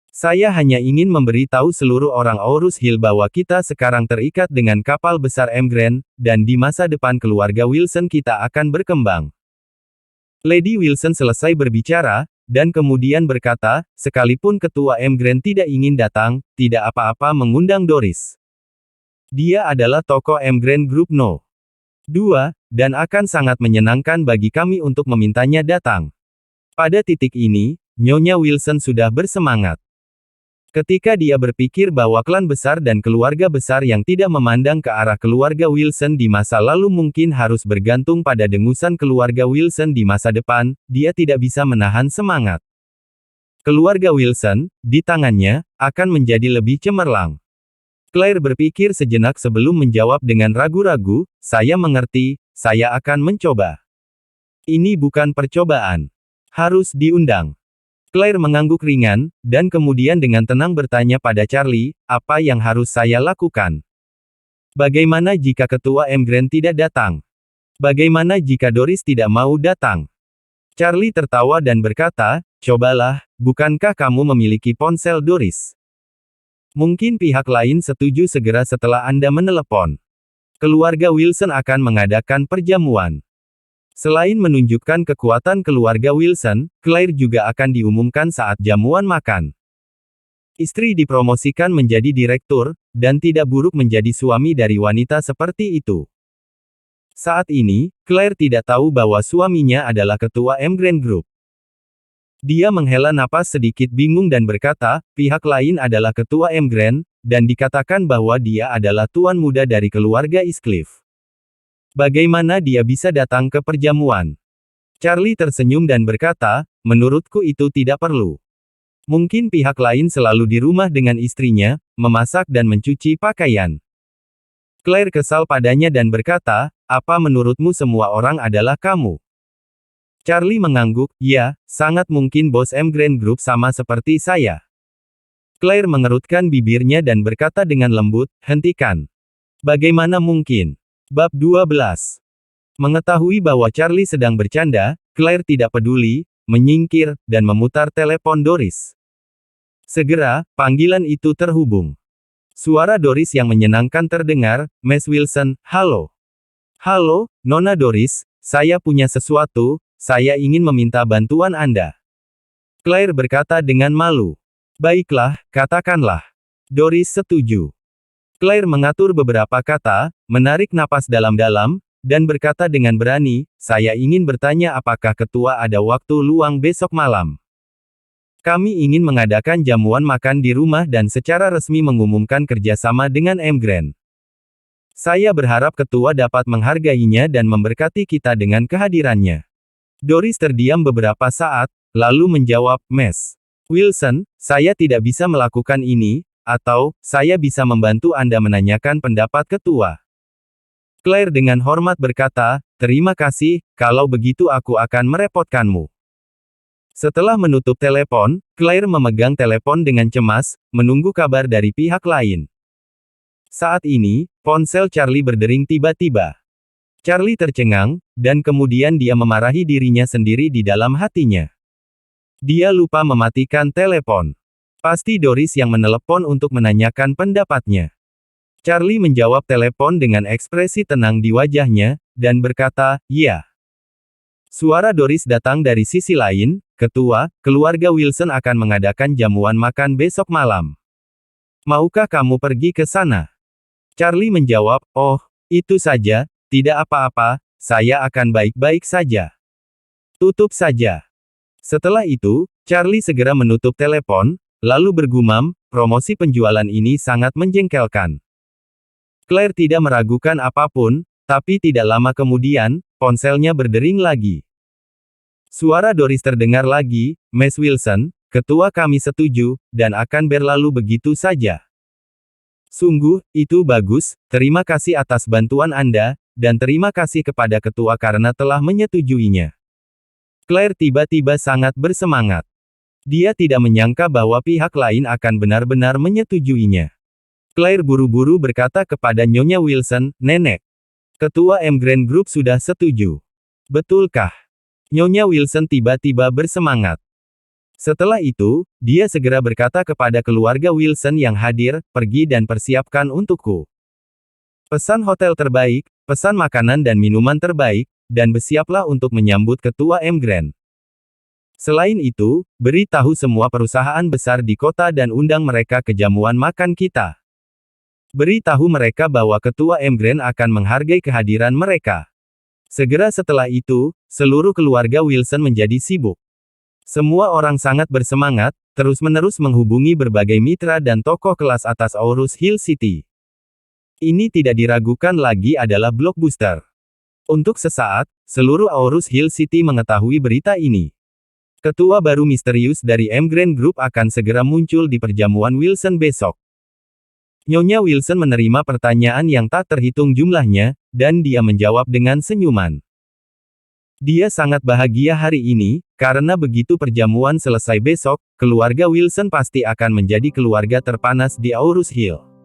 saya hanya ingin memberitahu seluruh orang Aurus Hill bahwa kita sekarang terikat dengan kapal besar Emgrand, dan di masa depan keluarga Wilson kita akan berkembang." Lady Wilson selesai berbicara, dan kemudian berkata, "Sekalipun ketua Emgrand tidak ingin datang, tidak apa-apa mengundang Doris. Dia adalah tokoh Emgrand Group No. 2, dan akan sangat menyenangkan bagi kami untuk memintanya datang." Pada titik ini, Nyonya Wilson sudah bersemangat. Ketika dia berpikir bahwa klan besar dan keluarga besar yang tidak memandang ke arah keluarga Wilson di masa lalu mungkin harus bergantung pada dengusan keluarga Wilson di masa depan, dia tidak bisa menahan semangat. Keluarga Wilson, di tangannya, akan menjadi lebih cemerlang. Claire berpikir sejenak sebelum menjawab dengan ragu-ragu, "Saya mengerti, saya akan mencoba." "Ini bukan percobaan. Harus diundang." Claire mengangguk ringan, dan kemudian dengan tenang bertanya pada Charlie, "Apa yang harus saya lakukan? Bagaimana jika ketua Emgrand tidak datang? Bagaimana jika Doris tidak mau datang?" Charlie tertawa dan berkata, "Cobalah, bukankah kamu memiliki ponsel Doris? Mungkin pihak lain setuju segera setelah Anda menelepon. Keluarga Wilson akan mengadakan perjamuan. Selain menunjukkan kekuatan keluarga Wilson, Claire juga akan diumumkan saat jamuan makan. Istri dipromosikan menjadi direktur, dan tidak buruk menjadi suami dari wanita seperti itu." Saat ini, Claire tidak tahu bahwa suaminya adalah ketua Emgrand Group. Dia menghela napas sedikit bingung dan berkata, "Pihak lain adalah ketua Emgrand, dan dikatakan bahwa dia adalah tuan muda dari keluarga Eastcliff. Bagaimana dia bisa datang ke perjamuan?" Charlie tersenyum dan berkata, "Menurutku itu tidak perlu. Mungkin pihak lain selalu di rumah dengan istrinya, memasak dan mencuci pakaian." Claire kesal padanya dan berkata, "Apa menurutmu semua orang adalah kamu?" Charlie mengangguk, "Ya, sangat mungkin bos Emgrand Group sama seperti saya." Claire mengerutkan bibirnya dan berkata dengan lembut, hentikan. Bagaimana mungkin? Bab 12. Mengetahui bahwa Charlie sedang bercanda, Claire tidak peduli, menyingkir, dan memutar telepon Doris. Segera, panggilan itu terhubung. Suara Doris yang menyenangkan terdengar, Miss Wilson, halo. Halo, Nona Doris, saya punya sesuatu, saya ingin meminta bantuan Anda. Claire berkata dengan malu. Baiklah, katakanlah. Doris setuju. Claire mengatur beberapa kata, menarik napas dalam-dalam, dan berkata dengan berani, saya ingin bertanya apakah ketua ada waktu luang besok malam. Kami ingin mengadakan jamuan makan di rumah dan secara resmi mengumumkan kerjasama dengan M. Grant. Saya berharap ketua dapat menghargainya dan memberkati kita dengan kehadirannya. Doris terdiam beberapa saat, lalu menjawab, Miss Wilson, saya tidak bisa melakukan ini, atau, saya bisa membantu Anda menanyakan pendapat ketua. Claire dengan hormat berkata, terima kasih, kalau begitu aku akan merepotkanmu. Setelah menutup telepon, Claire memegang telepon dengan cemas, menunggu kabar dari pihak lain. Saat ini, ponsel Charlie berdering tiba-tiba. Charlie tercengang, dan kemudian dia memarahi dirinya sendiri di dalam hatinya. Dia lupa mematikan telepon. Pasti Doris yang menelepon untuk menanyakan pendapatnya. Charlie menjawab telepon dengan ekspresi tenang di wajahnya, dan berkata, "Ya." Suara Doris datang dari sisi lain, "Ketua, keluarga Wilson akan mengadakan jamuan makan besok malam. Maukah kamu pergi ke sana?" Charlie menjawab, "Oh, itu saja, tidak apa-apa, saya akan baik-baik saja. Tutup saja." Setelah itu, Charlie segera menutup telepon, lalu bergumam, promosi penjualan ini sangat menjengkelkan. Claire tidak meragukan apapun, tapi tidak lama kemudian, ponselnya berdering lagi. Suara Doris terdengar lagi, Miss Wilson, ketua kami setuju, dan akan berlalu begitu saja. Sungguh, itu bagus, terima kasih atas bantuan Anda, dan terima kasih kepada ketua karena telah menyetujuinya. Claire tiba-tiba sangat bersemangat. Dia tidak menyangka bahwa pihak lain akan benar-benar menyetujuinya. Claire buru-buru berkata kepada Nyonya Wilson, Nenek. Ketua M. Grant Group sudah setuju. Betulkah? Nyonya Wilson tiba-tiba bersemangat. Setelah itu, dia segera berkata kepada keluarga Wilson yang hadir, pergi dan persiapkan untukku. Pesan hotel terbaik, pesan makanan dan minuman terbaik, dan bersiaplah untuk menyambut ketua M. Grant. Selain itu, beri tahu semua perusahaan besar di kota dan undang mereka ke jamuan makan kita. Beri tahu mereka bahwa ketua M. Grant akan menghargai kehadiran mereka. Segera setelah itu, seluruh keluarga Wilson menjadi sibuk. Semua orang sangat bersemangat, terus-menerus menghubungi berbagai mitra dan tokoh kelas atas Aurus Hill City. Ini tidak diragukan lagi adalah blockbuster. Untuk sesaat, seluruh Aurus Hill City mengetahui berita ini. Ketua baru misterius dari M. Grant Group akan segera muncul di perjamuan Wilson besok. Nyonya Wilson menerima pertanyaan yang tak terhitung jumlahnya, dan dia menjawab dengan senyuman. Dia sangat bahagia hari ini, karena begitu perjamuan selesai besok, keluarga Wilson pasti akan menjadi keluarga terpanas di Aurus Hill.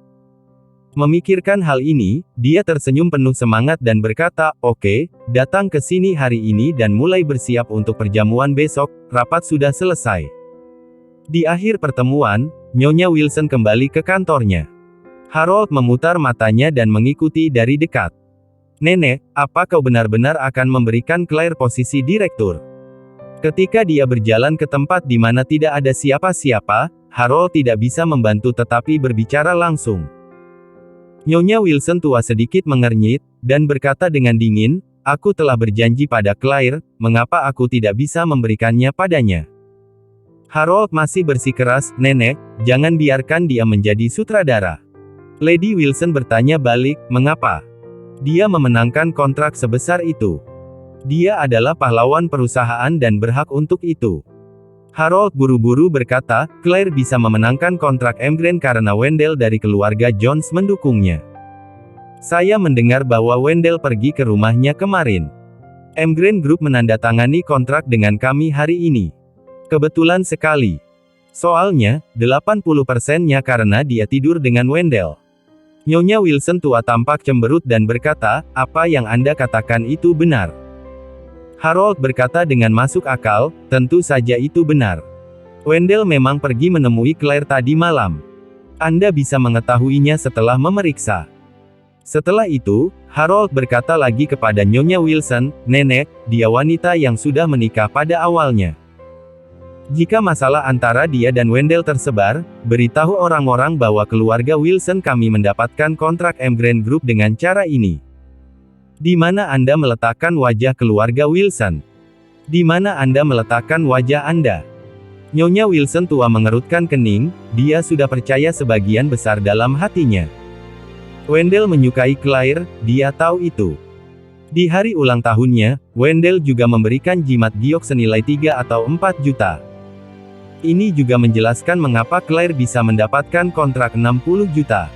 Memikirkan hal ini, dia tersenyum penuh semangat dan berkata, "Oke, datang ke sini hari ini dan mulai bersiap untuk perjamuan besok, rapat sudah selesai." Di akhir pertemuan, Nyonya Wilson kembali ke kantornya. Harold memutar matanya dan mengikuti dari dekat. "Nenek, apa kau benar-benar akan memberikan Claire posisi direktur?" Ketika dia berjalan ke tempat di mana tidak ada siapa-siapa, Harold tidak bisa membantu tetapi berbicara langsung. Nyonya Wilson tua sedikit mengernyit, dan berkata dengan dingin, "Aku telah berjanji pada Claire, mengapa aku tidak bisa memberikannya padanya?" Harold masih bersikeras, "Nenek, jangan biarkan dia menjadi sutradara." Lady Wilson bertanya balik, "Mengapa? Dia memenangkan kontrak sebesar itu. Dia adalah pahlawan perusahaan dan berhak untuk itu." Harold buru-buru berkata, "Claire bisa memenangkan kontrak M. Grant karena Wendell dari keluarga Jones mendukungnya. Saya mendengar bahwa Wendell pergi ke rumahnya kemarin. M. Grant Group menandatangani kontrak dengan kami hari ini. Kebetulan sekali. Soalnya, 80%-nya karena dia tidur dengan Wendell. Nyonya Wilson tua tampak cemberut dan berkata, "Apa yang Anda katakan itu benar?" Harold berkata dengan masuk akal, "Tentu saja itu benar. Wendell memang pergi menemui Claire tadi malam. Anda bisa mengetahuinya setelah memeriksa." Setelah itu, Harold berkata lagi kepada Nyonya Wilson, "Nenek, dia wanita yang sudah menikah pada awalnya. Jika masalah antara dia dan Wendell tersebar, beritahu orang-orang bahwa keluarga Wilson kami mendapatkan kontrak Emgrand Group dengan cara ini." "Di mana Anda meletakkan wajah keluarga Wilson? Di mana Anda meletakkan wajah Anda?" Nyonya Wilson tua mengerutkan kening, dia sudah percaya sebagian besar dalam hatinya. Wendell menyukai Claire, dia tahu itu. Di hari ulang tahunnya, Wendell juga memberikan jimat giok senilai 3 atau 4 juta. Ini juga menjelaskan mengapa Claire bisa mendapatkan kontrak 60 juta.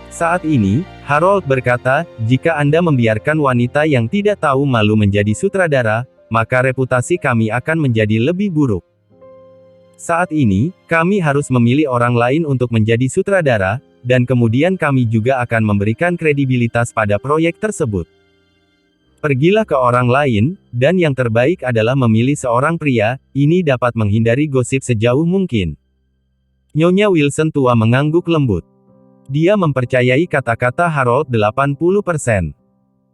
Saat ini, Harold berkata, "Jika Anda membiarkan wanita yang tidak tahu malu menjadi sutradara, maka reputasi kami akan menjadi lebih buruk. Saat ini, kami harus memilih orang lain untuk menjadi sutradara, dan kemudian kami juga akan memberikan kredibilitas pada proyek tersebut. Pergilah ke orang lain, dan yang terbaik adalah memilih seorang pria, ini dapat menghindari gosip sejauh mungkin." Nyonya Wilson tua mengangguk lembut. Dia mempercayai kata-kata Harold 80%.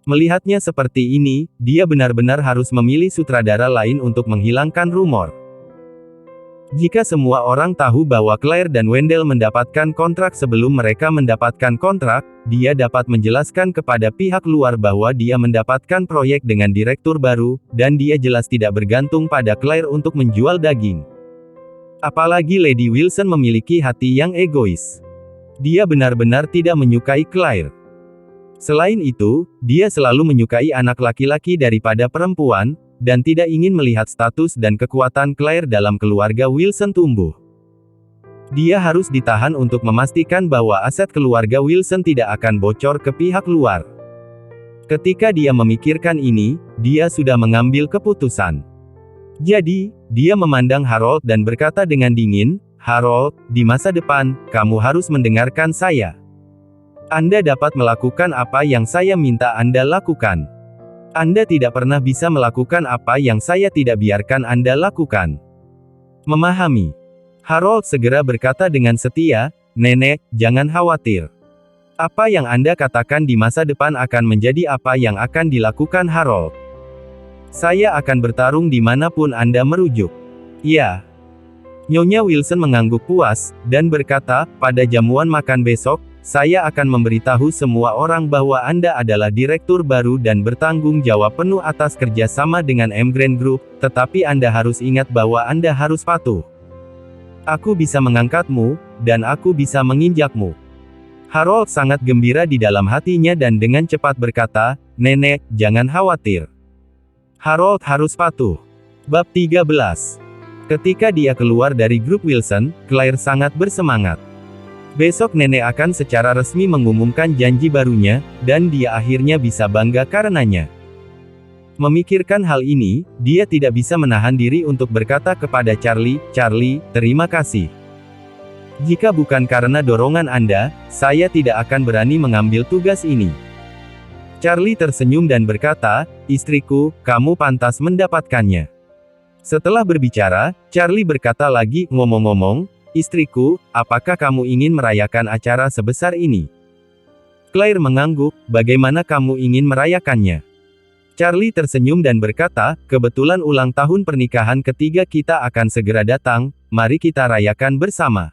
Melihatnya seperti ini, dia benar-benar harus memilih sutradara lain untuk menghilangkan rumor. Jika semua orang tahu bahwa Claire dan Wendell mendapatkan kontrak sebelum mereka mendapatkan kontrak, dia dapat menjelaskan kepada pihak luar bahwa dia mendapatkan proyek dengan direktur baru, dan dia jelas tidak bergantung pada Claire untuk menjual daging. Apalagi Lady Wilson memiliki hati yang egois. Dia benar-benar tidak menyukai Claire. Selain itu, dia selalu menyukai anak laki-laki daripada perempuan, dan tidak ingin melihat status dan kekuatan Claire dalam keluarga Wilson tumbuh. Dia harus ditahan untuk memastikan bahwa aset keluarga Wilson tidak akan bocor ke pihak luar. Ketika dia memikirkan ini, dia sudah mengambil keputusan. Jadi, dia memandang Harold dan berkata dengan dingin, "Harold, di masa depan, kamu harus mendengarkan saya. Anda dapat melakukan apa yang saya minta Anda lakukan. Anda tidak pernah bisa melakukan apa yang saya tidak biarkan Anda lakukan. Memahami?" Harold segera berkata dengan setia, "Nenek, jangan khawatir. Apa yang Anda katakan di masa depan akan menjadi apa yang akan dilakukan Harold. Saya akan bertarung dimanapun Anda merujuk." "Ya." Nyonya Wilson mengangguk puas, dan berkata, "Pada jamuan makan besok, saya akan memberitahu semua orang bahwa Anda adalah direktur baru dan bertanggung jawab penuh atas kerjasama dengan Emgrand Group, tetapi Anda harus ingat bahwa Anda harus patuh. Aku bisa mengangkatmu, dan aku bisa menginjakmu." Harold sangat gembira di dalam hatinya dan dengan cepat berkata, "Nenek, jangan khawatir. Harold harus patuh." Bab 13. Ketika dia keluar dari grup Wilson, Claire sangat bersemangat. Besok nenek akan secara resmi mengumumkan janji barunya, dan dia akhirnya bisa bangga karenanya. Memikirkan hal ini, dia tidak bisa menahan diri untuk berkata kepada Charlie, "Charlie, terima kasih. Jika bukan karena dorongan Anda, saya tidak akan berani mengambil tugas ini." Charlie tersenyum dan berkata, "Istriku, kamu pantas mendapatkannya." Setelah berbicara, Charlie berkata lagi, "Ngomong-ngomong, istriku, apakah kamu ingin merayakan acara sebesar ini?" Claire mengangguk, "Bagaimana kamu ingin merayakannya?" Charlie tersenyum dan berkata, "Kebetulan ulang tahun pernikahan ketiga kita akan segera datang, mari kita rayakan bersama.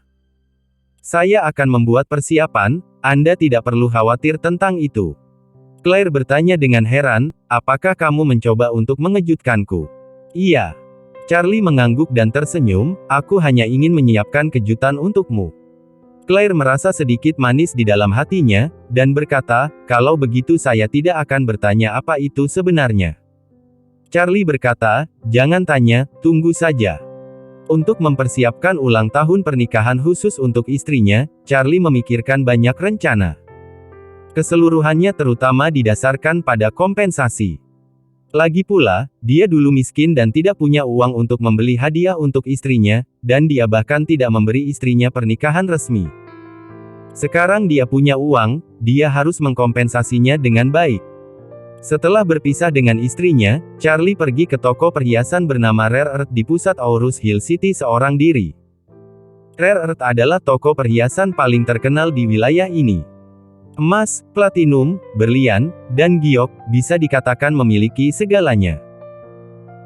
Saya akan membuat persiapan, Anda tidak perlu khawatir tentang itu." Claire bertanya dengan heran, "Apakah kamu mencoba untuk mengejutkanku?" "Iya." Charlie mengangguk dan tersenyum, "Aku hanya ingin menyiapkan kejutan untukmu." Claire merasa sedikit manis di dalam hatinya, dan berkata, "Kalau begitu saya tidak akan bertanya apa itu sebenarnya." Charlie berkata, "Jangan tanya, tunggu saja." Untuk mempersiapkan ulang tahun pernikahan khusus untuk istrinya, Charlie memikirkan banyak rencana. Keseluruhannya terutama didasarkan pada kompensasi. Lagi pula, dia dulu miskin dan tidak punya uang untuk membeli hadiah untuk istrinya, dan dia bahkan tidak memberi istrinya pernikahan resmi. Sekarang dia punya uang, dia harus mengkompensasinya dengan baik. Setelah berpisah dengan istrinya, Charlie pergi ke toko perhiasan bernama Rare Earth di pusat Aurus Hill City seorang diri. Rare Earth adalah toko perhiasan paling terkenal di wilayah ini. Emas, platinum, berlian, dan giok, bisa dikatakan memiliki segalanya.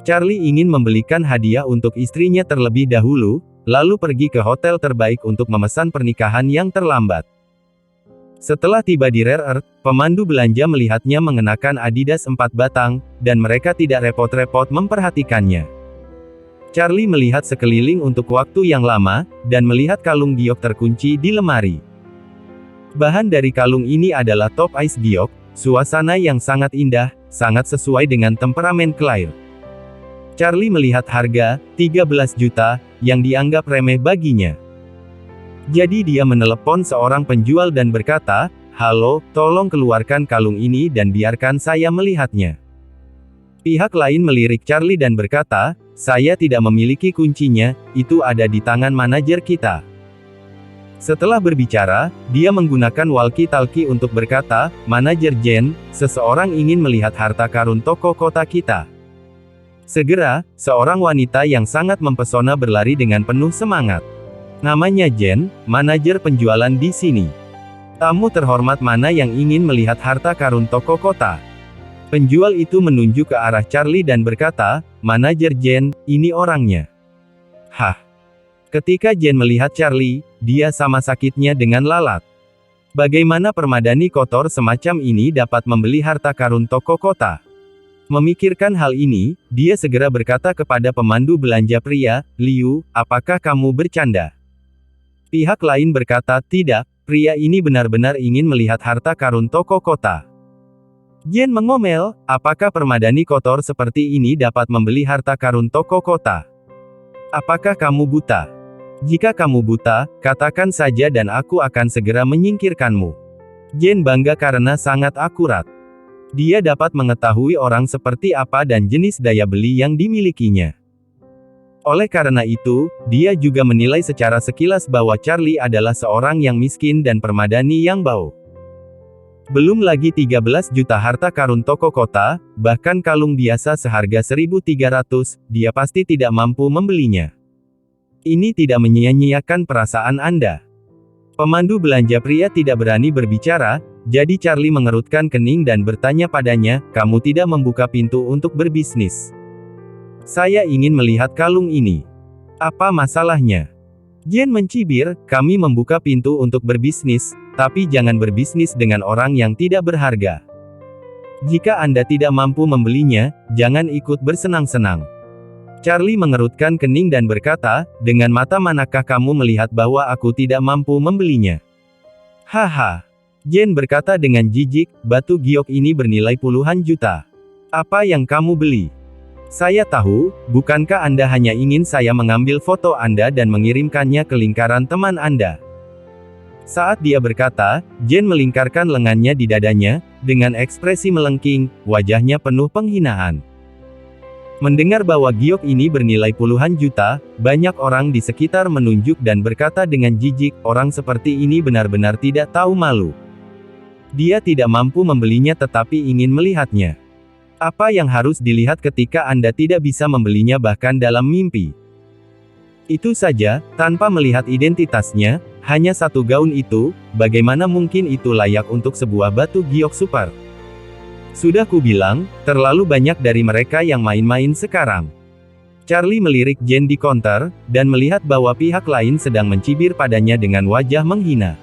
Charlie ingin membelikan hadiah untuk istrinya terlebih dahulu, lalu pergi ke hotel terbaik untuk memesan pernikahan yang terlambat. Setelah tiba di Rare Earth, pemandu belanja melihatnya mengenakan Adidas 4 batang, dan mereka tidak repot-repot memperhatikannya. Charlie melihat sekeliling untuk waktu yang lama, dan melihat kalung giok terkunci di lemari. Bahan dari kalung ini adalah top ice giok, suasana yang sangat indah, sangat sesuai dengan temperamen Claire. Charlie melihat harga, 13 juta, yang dianggap remeh baginya. Jadi dia menelepon seorang penjual dan berkata, "Halo, tolong keluarkan kalung ini dan biarkan saya melihatnya." Pihak lain melirik Charlie dan berkata, "Saya tidak memiliki kuncinya, itu ada di tangan manajer kita." Setelah berbicara, dia menggunakan walkie-talkie untuk berkata, "Manajer Jen, seseorang ingin melihat harta karun toko kota kita." Segera, seorang wanita yang sangat mempesona berlari dengan penuh semangat. Namanya Jen, manajer penjualan di sini. "Tamu terhormat mana yang ingin melihat harta karun toko kota?" Penjual itu menunjuk ke arah Charlie dan berkata, "Manajer Jen, ini orangnya." Hah? Ketika Jen melihat Charlie, dia sama sakitnya dengan lalat. Bagaimana permadani kotor semacam ini dapat membeli harta karun toko kota? Memikirkan hal ini, dia segera berkata kepada pemandu belanja pria, "Liu, apakah kamu bercanda?" Pihak lain berkata, "Tidak, pria ini benar-benar ingin melihat harta karun toko kota." Jen mengomel, "Apakah permadani kotor seperti ini dapat membeli harta karun toko kota? Apakah kamu buta? Jika kamu buta, katakan saja dan aku akan segera menyingkirkanmu." Jen bangga karena sangat akurat. Dia dapat mengetahui orang seperti apa dan jenis daya beli yang dimilikinya. Oleh karena itu, dia juga menilai secara sekilas bahwa Charlie adalah seorang yang miskin dan permadani yang bau. Belum lagi 13 juta harta karun toko kota, bahkan kalung biasa seharga 1.300, dia pasti tidak mampu membelinya. Ini tidak menyia-nyiakan perasaan Anda. Pemandu belanja pria tidak berani berbicara, jadi Charlie mengerutkan kening dan bertanya padanya, "Kamu tidak membuka pintu untuk berbisnis?" "Saya ingin melihat kalung ini. Apa masalahnya?" Jen mencibir, "Kami membuka pintu untuk berbisnis, tapi jangan berbisnis dengan orang yang tidak berharga. Jika Anda tidak mampu membelinya, jangan ikut bersenang-senang." Charlie mengerutkan kening dan berkata, "Dengan mata manakah kamu melihat bahwa aku tidak mampu membelinya?" "Haha." Jen berkata dengan jijik, "Batu giok ini bernilai puluhan juta. Apa yang kamu beli?" "Saya tahu, bukankah Anda hanya ingin saya mengambil foto Anda dan mengirimkannya ke lingkaran teman Anda?" Saat dia berkata, Jen melingkarkan lengannya di dadanya, dengan ekspresi melengking, wajahnya penuh penghinaan. Mendengar bahwa giok ini bernilai puluhan juta, banyak orang di sekitar menunjuk dan berkata dengan jijik, "Orang seperti ini benar-benar tidak tahu malu. Dia tidak mampu membelinya tetapi ingin melihatnya. Apa yang harus dilihat ketika Anda tidak bisa membelinya bahkan dalam mimpi? Itu saja, tanpa melihat identitasnya, hanya satu gaun itu, bagaimana mungkin itu layak untuk sebuah batu giok super? Sudah kubilang, terlalu banyak dari mereka yang main-main sekarang." Charlie melirik Jen di counter, dan melihat bahwa pihak lain sedang mencibir padanya dengan wajah menghina.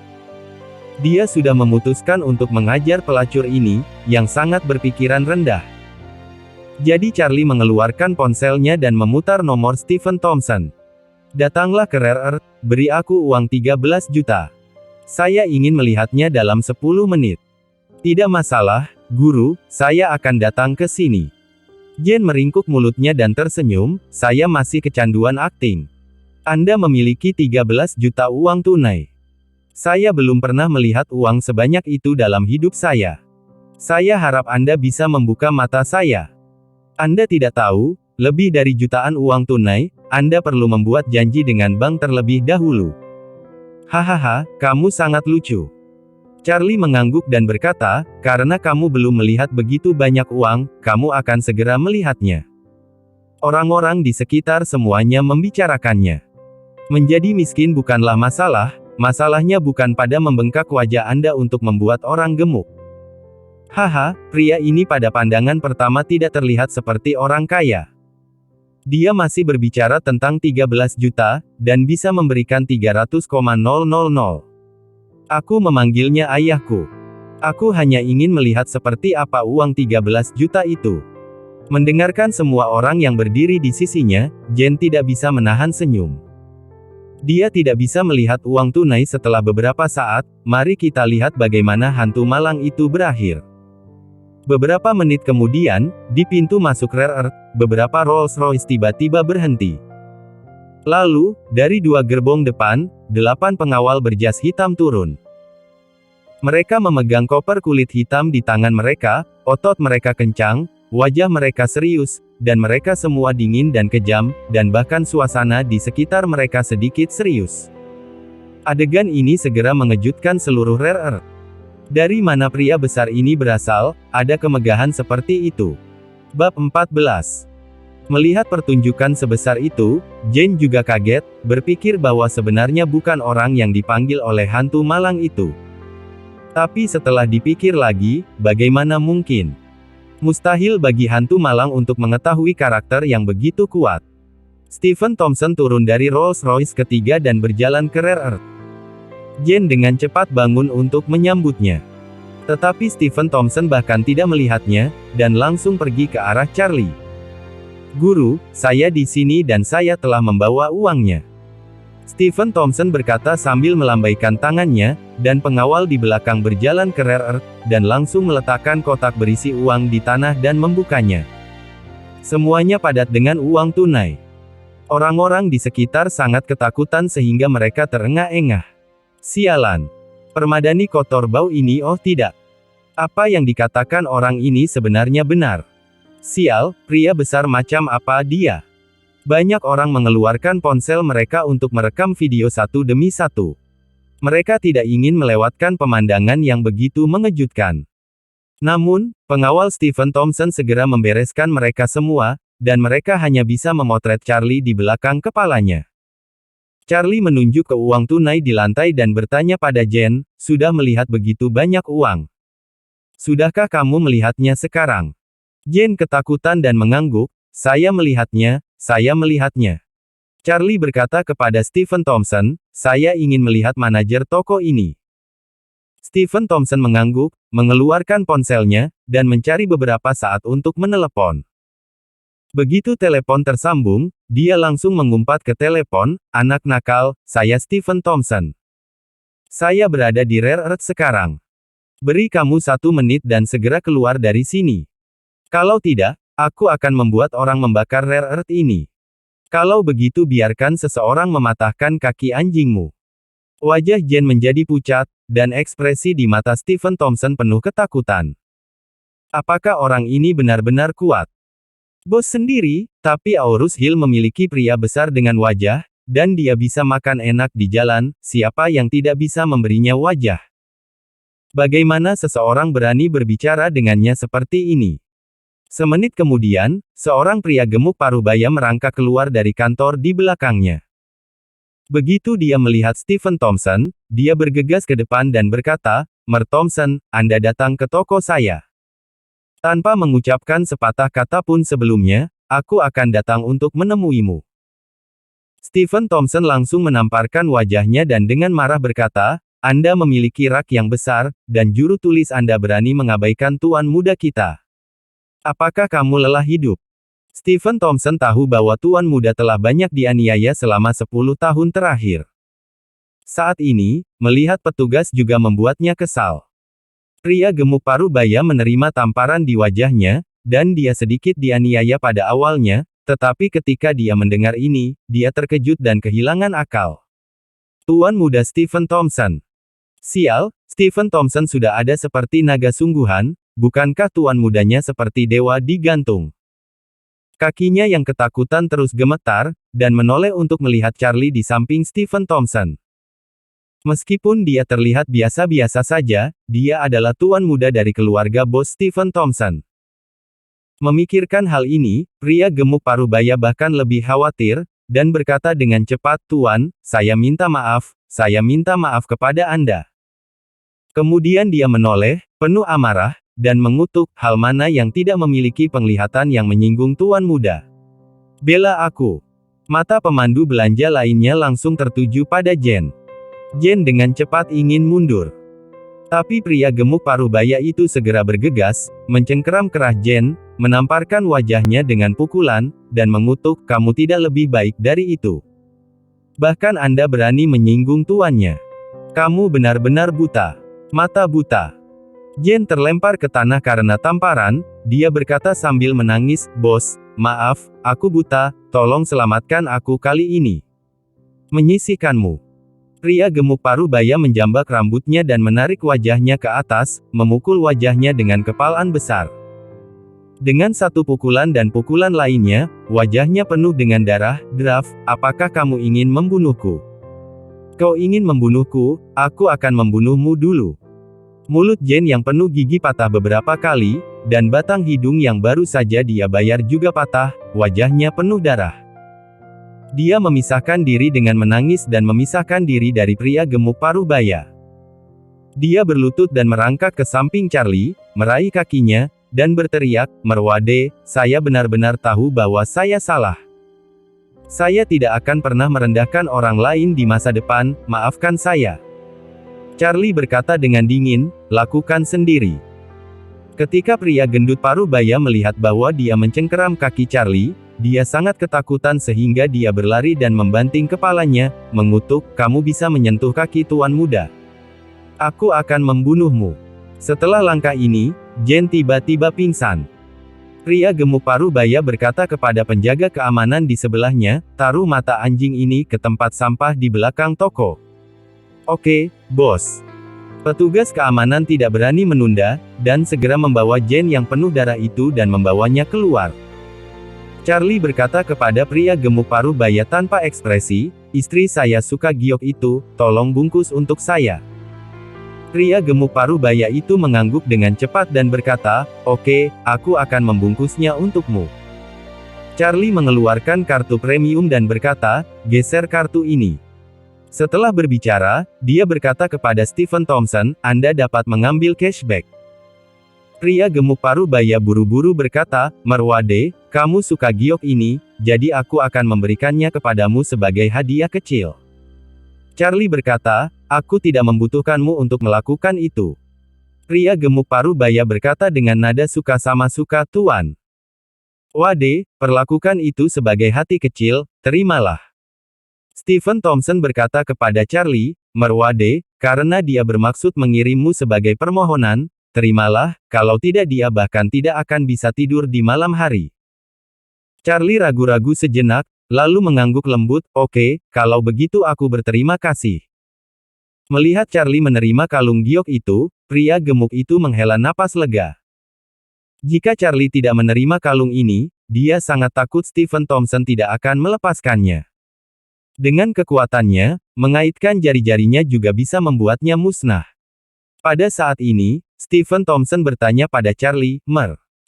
Dia sudah memutuskan untuk mengajar pelacur ini, yang sangat berpikiran rendah. Jadi Charlie mengeluarkan ponselnya dan memutar nomor Stephen Thompson. "Datanglah ke Rare Earth, beri aku uang 13 juta. Saya ingin melihatnya dalam 10 menit. "Tidak masalah, Guru, saya akan datang ke sini." Jen meringkuk mulutnya dan tersenyum, "Saya masih kecanduan akting. Anda memiliki 13 juta uang tunai. Saya belum pernah melihat uang sebanyak itu dalam hidup saya. Saya harap Anda bisa membuka mata saya." Anda tidak tahu, lebih dari jutaan uang tunai, Anda perlu membuat janji dengan bank terlebih dahulu. Hahaha, kamu sangat lucu. Charlie mengangguk dan berkata, karena kamu belum melihat begitu banyak uang, kamu akan segera melihatnya. Orang-orang di sekitar semuanya membicarakannya. Menjadi miskin bukanlah masalah, masalahnya bukan pada membengkak wajah Anda untuk membuat orang gemuk. Haha, pria ini pada pandangan pertama tidak terlihat seperti orang kaya. Dia masih berbicara tentang 13 juta, dan bisa memberikan 300,000. Aku memanggilnya ayahku. Aku hanya ingin melihat seperti apa uang 13 juta itu. Mendengarkan semua orang yang berdiri di sisinya, Jen tidak bisa menahan senyum. Dia tidak bisa melihat uang tunai setelah beberapa saat, mari kita lihat bagaimana hantu malang itu berakhir. Beberapa menit kemudian, di pintu masuk Rare Earth, beberapa Rolls-Royce tiba-tiba berhenti. Lalu, dari dua gerbong depan, 8 pengawal berjas hitam turun. Mereka memegang koper kulit hitam di tangan mereka, otot mereka kencang, wajah mereka serius, dan mereka semua dingin dan kejam, dan bahkan suasana di sekitar mereka sedikit serius. Adegan ini segera mengejutkan seluruh Rare Earth. Dari mana pria besar ini berasal, ada kemegahan seperti itu. Bab 14. Melihat pertunjukan sebesar itu, Jane juga kaget, berpikir bahwa sebenarnya bukan orang yang dipanggil oleh hantu malang itu. Tapi setelah dipikir lagi, bagaimana mungkin? Mustahil bagi hantu malang untuk mengetahui karakter yang begitu kuat. Stephen Thompson turun dari Rolls-Royce ketiga dan berjalan ke Rare Earth. Jane dengan cepat bangun untuk menyambutnya. Tetapi Stephen Thompson bahkan tidak melihatnya, dan langsung pergi ke arah Charlie. Guru, saya di sini dan saya telah membawa uangnya. Stephen Thompson berkata sambil melambaikan tangannya, dan pengawal di belakang berjalan ke Rare Earth, dan langsung meletakkan kotak berisi uang di tanah dan membukanya. Semuanya padat dengan uang tunai. Orang-orang di sekitar sangat ketakutan sehingga mereka terengah-engah. Sialan. Permadani kotor bau ini, oh tidak. Apa yang dikatakan orang ini sebenarnya benar. Sial, pria besar macam apa dia? Banyak orang mengeluarkan ponsel mereka untuk merekam video satu demi satu. Mereka tidak ingin melewatkan pemandangan yang begitu mengejutkan. Namun, pengawal Stephen Thompson segera membereskan mereka semua, dan mereka hanya bisa memotret Charlie di belakang kepalanya. Charlie menunjuk ke uang tunai di lantai dan bertanya pada Jane, sudah melihat begitu banyak uang? Sudahkah kamu melihatnya sekarang? Jane ketakutan dan mengangguk, saya melihatnya. Charlie berkata kepada Stephen Thompson, saya ingin melihat manajer toko ini. Stephen Thompson mengangguk, mengeluarkan ponselnya, dan mencari beberapa saat untuk menelepon. Begitu telepon tersambung, dia langsung mengumpat ke telepon, anak nakal, saya Stephen Thompson. Saya berada di Rare Earth sekarang. Beri kamu 1 menit dan segera keluar dari sini. Kalau tidak, aku akan membuat orang membakar Rare Earth ini. Kalau begitu biarkan seseorang mematahkan kaki anjingmu. Wajah Jane menjadi pucat, dan ekspresi di mata Stephen Thompson penuh ketakutan. Apakah orang ini benar-benar kuat? Bos sendiri, tapi Aurus Hill memiliki pria besar dengan wajah, dan dia bisa makan enak di jalan, siapa yang tidak bisa memberinya wajah? Bagaimana seseorang berani berbicara dengannya seperti ini? Semenit kemudian, seorang pria gemuk parubaya merangkak keluar dari kantor di belakangnya. Begitu dia melihat Stephen Thompson, dia bergegas ke depan dan berkata, Mer Thompson, Anda datang ke toko saya. Tanpa mengucapkan sepatah kata pun sebelumnya, aku akan datang untuk menemuimu. Stephen Thompson langsung menamparkan wajahnya dan dengan marah berkata, Anda memiliki rak yang besar, dan juru tulis Anda berani mengabaikan tuan muda kita. Apakah kamu lelah hidup? Stephen Thompson tahu bahwa tuan muda telah banyak dianiaya selama 10 tahun terakhir. Saat ini, melihat petugas juga membuatnya kesal. Pria gemuk parubaya menerima tamparan di wajahnya, dan dia sedikit dianiaya pada awalnya, tetapi ketika dia mendengar ini, dia terkejut dan kehilangan akal. Tuan muda Stephen Thompson. Sial, Stephen Thompson sudah ada seperti naga sungguhan, bukankah tuan mudanya seperti dewa digantung? Kakinya yang ketakutan terus gemetar, dan menoleh untuk melihat Charlie di samping Stephen Thompson. Meskipun dia terlihat biasa-biasa saja, dia adalah tuan muda dari keluarga bos Stephen Thompson. Memikirkan hal ini, pria gemuk parubaya bahkan lebih khawatir, dan berkata dengan cepat, "Tuan, saya minta maaf kepada Anda." Kemudian dia menoleh, penuh amarah, dan mengutuk, hal mana yang tidak memiliki penglihatan yang menyinggung tuan muda. "Bela aku." Mata pemandu belanja lainnya langsung tertuju pada Jen. Jen dengan cepat ingin mundur. Tapi pria gemuk parubaya itu segera bergegas, mencengkeram kerah Jen, menamparkan wajahnya dengan pukulan, dan mengutuk, "Kamu tidak lebih baik dari itu. Bahkan Anda berani menyinggung tuannya. Kamu benar-benar buta. Mata buta." Jen terlempar ke tanah karena tamparan, dia berkata sambil menangis, "Bos, maaf, aku buta, tolong selamatkan aku kali ini." "Menyisihkanmu." Pria gemuk parubaya menjambak rambutnya dan menarik wajahnya ke atas, memukul wajahnya dengan kepalan besar. Dengan satu pukulan dan pukulan lainnya, wajahnya penuh dengan darah. "Draft, apakah kamu ingin membunuhku? Kau ingin membunuhku, aku akan membunuhmu dulu." Mulut Jen yang penuh gigi patah beberapa kali, dan batang hidung yang baru saja dia bayar juga patah, wajahnya penuh darah. Dia memisahkan diri dengan menangis dan memisahkan diri dari pria gemuk parubaya. Dia berlutut dan merangkak ke samping Charlie, meraih kakinya, dan berteriak, "Merwade, saya benar-benar tahu bahwa saya salah. Saya tidak akan pernah merendahkan orang lain di masa depan, maafkan saya." Charlie berkata dengan dingin, "Lakukan sendiri." Ketika pria gendut parubaya melihat bahwa dia mencengkeram kaki Charlie, dia sangat ketakutan sehingga dia berlari dan membanting kepalanya, mengutuk, "Kamu bisa menyentuh kaki tuan muda. Aku akan membunuhmu." Setelah langkah ini, Jen tiba-tiba pingsan. Pria gemuk parubaya berkata kepada penjaga keamanan di sebelahnya, "Taruh mata anjing ini ke tempat sampah di belakang toko." "Oke, bos." Petugas keamanan tidak berani menunda, dan segera membawa Jen yang penuh darah itu dan membawanya keluar. Charlie berkata kepada pria gemuk parubaya tanpa ekspresi, "Istri saya suka giok itu, tolong bungkus untuk saya." Pria gemuk parubaya itu mengangguk dengan cepat dan berkata, "Oke, aku akan membungkusnya untukmu." Charlie mengeluarkan kartu premium dan berkata, "Geser kartu ini." Setelah berbicara, dia berkata kepada Stephen Thompson, "Anda dapat mengambil cashback." Pria gemuk parubaya buru-buru berkata, "Merwade, kamu suka giok ini, jadi aku akan memberikannya kepadamu sebagai hadiah kecil." Charlie berkata, "Aku tidak membutuhkanmu untuk melakukan itu." Pria gemuk parubaya berkata dengan nada suka sama suka, "Tuan Wade, perlakukan itu sebagai hati kecil, terimalah." Stephen Thompson berkata kepada Charlie, "Merwade, karena dia bermaksud mengirimmu sebagai permohonan, terimalah, kalau tidak dia bahkan tidak akan bisa tidur di malam hari." Charlie ragu-ragu sejenak, lalu mengangguk lembut, "Oke, kalau begitu aku berterima kasih." Melihat Charlie menerima kalung giok itu, pria gemuk itu menghela napas lega. Jika Charlie tidak menerima kalung ini, dia sangat takut Stephen Thompson tidak akan melepaskannya. Dengan kekuatannya, mengaitkan jari-jarinya juga bisa membuatnya musnah. Pada saat ini, Stephen Thompson bertanya pada Charlie,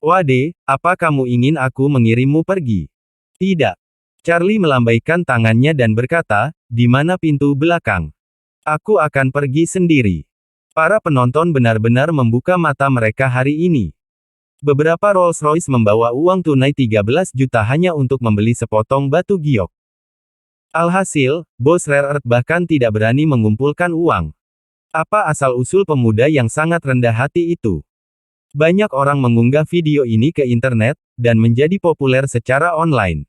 "Wade, apa kamu ingin aku mengirimmu pergi?" "Tidak." Charlie melambaikan tangannya dan berkata, "Di mana pintu belakang? Aku akan pergi sendiri." Para penonton benar-benar membuka mata mereka hari ini. Beberapa Rolls-Royce membawa uang tunai 13 juta hanya untuk membeli sepotong batu giok. Alhasil, bos Rare Earth bahkan tidak berani mengumpulkan uang. Apa asal-usul pemuda yang sangat rendah hati itu? Banyak orang mengunggah video ini ke internet, dan menjadi populer secara online.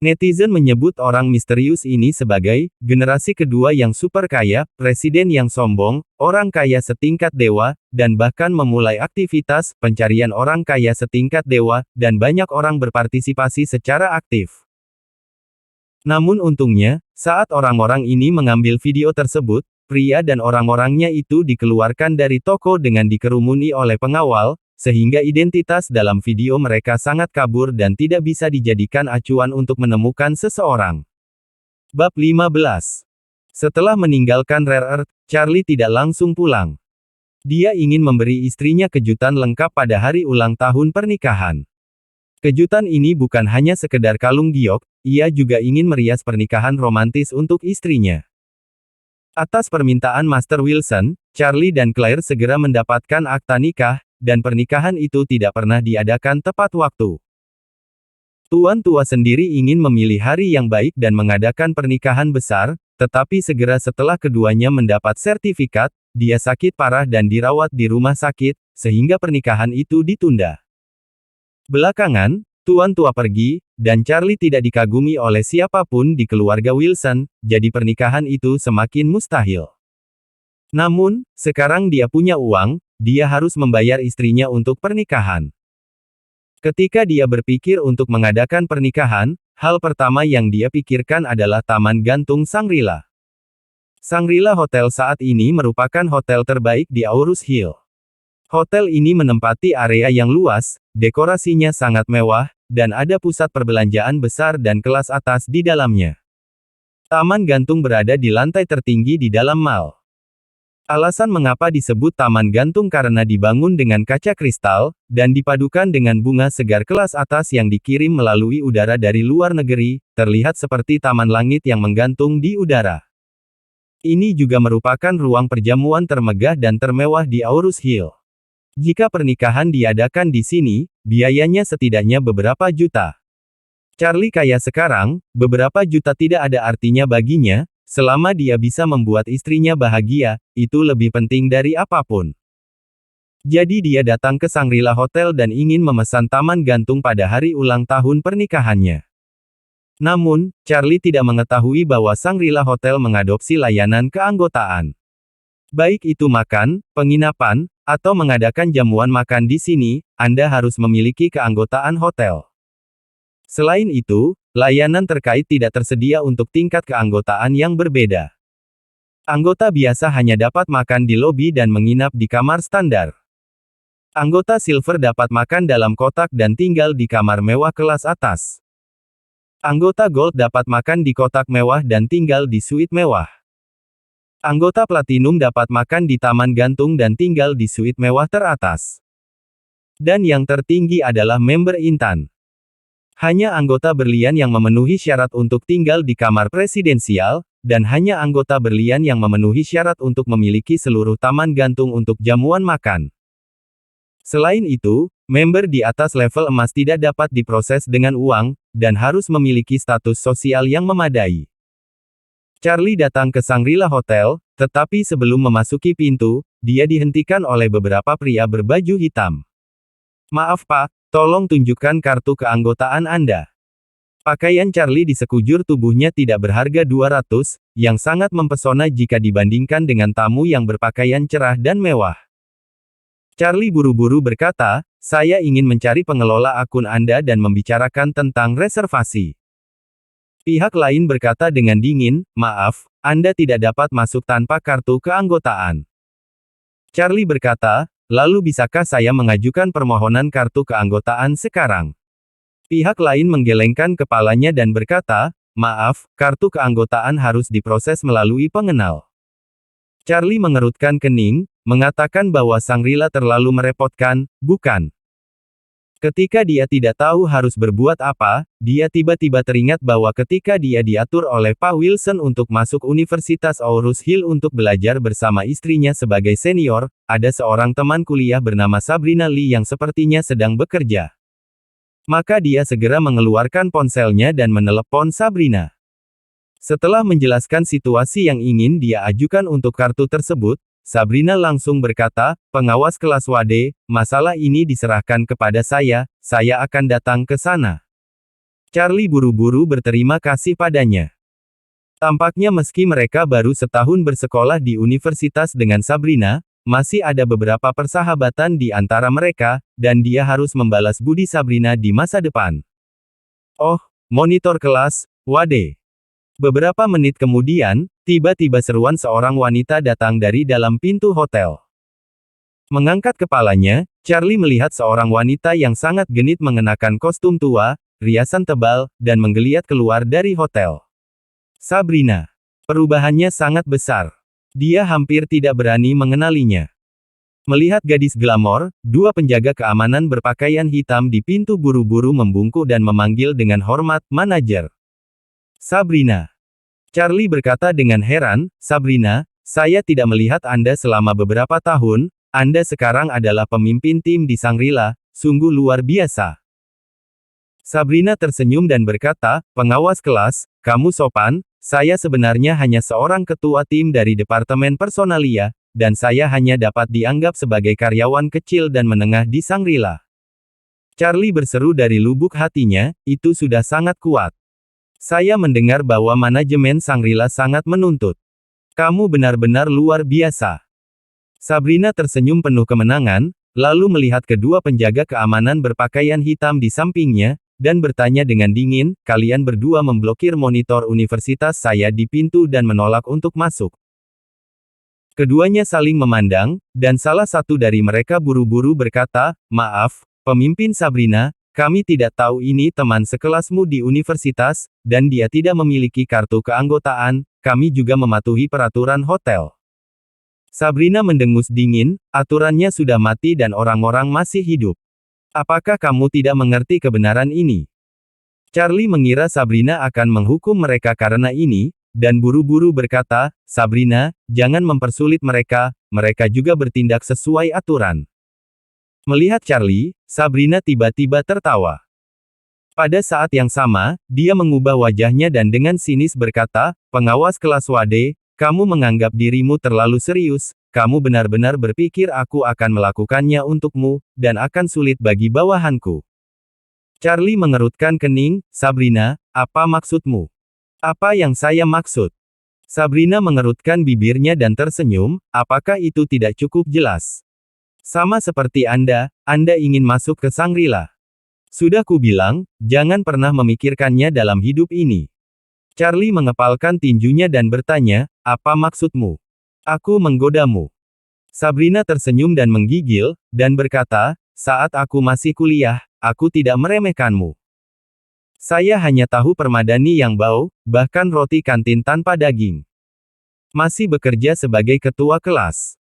Netizen menyebut orang misterius ini sebagai generasi kedua yang super kaya, presiden yang sombong, orang kaya setingkat dewa, dan bahkan memulai aktivitas pencarian orang kaya setingkat dewa, dan banyak orang berpartisipasi secara aktif. Namun untungnya, saat orang-orang ini mengambil video tersebut, pria dan orang-orangnya itu dikeluarkan dari toko dengan dikerumuni oleh pengawal, sehingga identitas dalam video mereka sangat kabur dan tidak bisa dijadikan acuan untuk menemukan seseorang. Bab 15. Setelah meninggalkan Rare Earth, Charlie tidak langsung pulang. Dia ingin memberi istrinya kejutan lengkap pada hari ulang tahun pernikahan. Kejutan ini bukan hanya sekedar kalung giok, ia juga ingin merias pernikahan romantis untuk istrinya. Atas permintaan Master Wilson, Charlie dan Claire segera mendapatkan akta nikah, dan pernikahan itu tidak pernah diadakan tepat waktu. Tuan tua sendiri ingin memilih hari yang baik dan mengadakan pernikahan besar, tetapi segera setelah keduanya mendapat sertifikat, dia sakit parah dan dirawat di rumah sakit, sehingga pernikahan itu ditunda. Belakangan, tuan tua pergi, dan Charlie tidak dikagumi oleh siapapun di keluarga Wilson, jadi pernikahan itu semakin mustahil. Namun, sekarang dia punya uang, dia harus membayar istrinya untuk pernikahan. Ketika dia berpikir untuk mengadakan pernikahan, hal pertama yang dia pikirkan adalah Taman Gantung Shangri-La. Shangri-La Hotel saat ini merupakan hotel terbaik di Aurus Hill. Hotel ini menempati area yang luas, dekorasinya sangat mewah, dan ada pusat perbelanjaan besar dan kelas atas di dalamnya. Taman gantung berada di lantai tertinggi di dalam mall. Alasan mengapa disebut taman gantung karena dibangun dengan kaca kristal, dan dipadukan dengan bunga segar kelas atas yang dikirim melalui udara dari luar negeri, terlihat seperti taman langit yang menggantung di udara. Ini juga merupakan ruang perjamuan termegah dan termewah di Aurus Hill. Jika pernikahan diadakan di sini, biayanya setidaknya beberapa juta. Charlie kaya sekarang, beberapa juta tidak ada artinya baginya, selama dia bisa membuat istrinya bahagia, itu lebih penting dari apapun. Jadi dia datang ke Shangri-La Hotel dan ingin memesan taman gantung pada hari ulang tahun pernikahannya. Namun, Charlie tidak mengetahui bahwa Shangri-La Hotel mengadopsi layanan keanggotaan. Baik itu makan, penginapan, atau mengadakan jamuan makan di sini, Anda harus memiliki keanggotaan hotel. Selain itu, layanan terkait tidak tersedia untuk tingkat keanggotaan yang berbeda. Anggota biasa hanya dapat makan di lobi dan menginap di kamar standar. Anggota silver dapat makan dalam kotak dan tinggal di kamar mewah kelas atas. Anggota gold dapat makan di kotak mewah dan tinggal di suite mewah. Anggota platinum dapat makan di taman gantung dan tinggal di suite mewah teratas. Dan yang tertinggi adalah member Intan. Hanya anggota berlian yang memenuhi syarat untuk tinggal di kamar presidensial, dan hanya anggota berlian yang memenuhi syarat untuk memiliki seluruh taman gantung untuk jamuan makan. Selain itu, member di atas level emas tidak dapat diproses dengan uang, dan harus memiliki status sosial yang memadai. Charlie datang ke Shangri-La Hotel, tetapi sebelum memasuki pintu, dia dihentikan oleh beberapa pria berbaju hitam. Maaf Pak, tolong tunjukkan kartu keanggotaan Anda. Pakaian Charlie di sekujur tubuhnya tidak berharga 200, yang sangat mempesona jika dibandingkan dengan tamu yang berpakaian cerah dan mewah. Charlie buru-buru berkata, saya ingin mencari pengelola akun Anda dan membicarakan tentang reservasi. Pihak lain berkata dengan dingin, maaf, Anda tidak dapat masuk tanpa kartu keanggotaan. Charlie berkata, lalu bisakah saya mengajukan permohonan kartu keanggotaan sekarang? Pihak lain menggelengkan kepalanya dan berkata, maaf, kartu keanggotaan harus diproses melalui pengenal. Charlie mengerutkan kening, mengatakan bahwa Shangri-La terlalu merepotkan, bukan? Ketika dia tidak tahu harus berbuat apa, dia tiba-tiba teringat bahwa ketika dia diatur oleh Pak Wilson untuk masuk Universitas Aurus Hill untuk belajar bersama istrinya sebagai senior, ada seorang teman kuliah bernama Sabrina Lee yang sepertinya sedang bekerja. Maka dia segera mengeluarkan ponselnya dan menelepon Sabrina. Setelah menjelaskan situasi yang ingin dia ajukan untuk kartu tersebut, Sabrina langsung berkata, pengawas kelas Wade, masalah ini diserahkan kepada saya akan datang ke sana. Charlie buru-buru berterima kasih padanya. Tampaknya meski mereka baru setahun bersekolah di universitas dengan Sabrina, masih ada beberapa persahabatan di antara mereka, dan dia harus membalas budi Sabrina di masa depan. Oh, monitor kelas, Wade. Beberapa menit kemudian, tiba-tiba seruan seorang wanita datang dari dalam pintu hotel. Mengangkat kepalanya, Charlie melihat seorang wanita yang sangat genit mengenakan kostum tua, riasan tebal, dan menggeliat keluar dari hotel. Sabrina. Perubahannya sangat besar. Dia hampir tidak berani mengenalinya. Melihat gadis glamor, dua penjaga keamanan berpakaian hitam di pintu buru-buru membungkuk dan memanggil dengan hormat, "Manajer." Sabrina. Charlie berkata dengan heran, "Sabrina, saya tidak melihat Anda selama beberapa tahun, Anda sekarang adalah pemimpin tim di Shangri-La, sungguh luar biasa." Sabrina tersenyum dan berkata, "Pengawas kelas, kamu sopan, saya sebenarnya hanya seorang ketua tim dari Departemen Personalia, dan saya hanya dapat dianggap sebagai karyawan kecil dan menengah di Shangri-La." Charlie berseru dari lubuk hatinya, "Itu sudah sangat kuat. Saya mendengar bahwa manajemen Shangri-La sangat menuntut. Kamu benar-benar luar biasa." Sabrina tersenyum penuh kemenangan, lalu melihat kedua penjaga keamanan berpakaian hitam di sampingnya, dan bertanya dengan dingin, "Kalian berdua memblokir monitor universitas saya di pintu dan menolak untuk masuk." Keduanya saling memandang, dan salah satu dari mereka buru-buru berkata, "Maaf, pemimpin Sabrina, kami tidak tahu ini teman sekelasmu di universitas, dan dia tidak memiliki kartu keanggotaan, kami juga mematuhi peraturan hotel." Sabrina mendengus dingin, "Aturannya sudah mati dan orang-orang masih hidup. Apakah kamu tidak mengerti kebenaran ini?" Charlie mengira Sabrina akan menghukum mereka karena ini, dan buru-buru berkata, "Sabrina, jangan mempersulit mereka, mereka juga bertindak sesuai aturan." Melihat Charlie, Sabrina tiba-tiba tertawa. Pada saat yang sama, dia mengubah wajahnya dan dengan sinis berkata, "Pengawas kelas Wade, kamu menganggap dirimu terlalu serius, kamu benar-benar berpikir aku akan melakukannya untukmu, dan akan sulit bagi bawahanku." Charlie mengerutkan kening, "Sabrina, apa maksudmu?" "Apa yang saya maksud?" Sabrina mengerutkan bibirnya dan tersenyum, "Apakah itu tidak cukup jelas? Sama seperti Anda ingin masuk ke Shangri-La. Sudah kubilang, jangan pernah memikirkannya dalam hidup ini." Charlie mengepalkan tinjunya dan bertanya, "Apa maksudmu? Aku menggodamu?" Sabrina tersenyum dan menggigil, dan berkata, "Saat aku masih kuliah, aku tidak meremehkanmu. Saya hanya tahu permadani yang bau, bahkan roti kantin tanpa daging. Masih bekerja sebagai ketua kelas.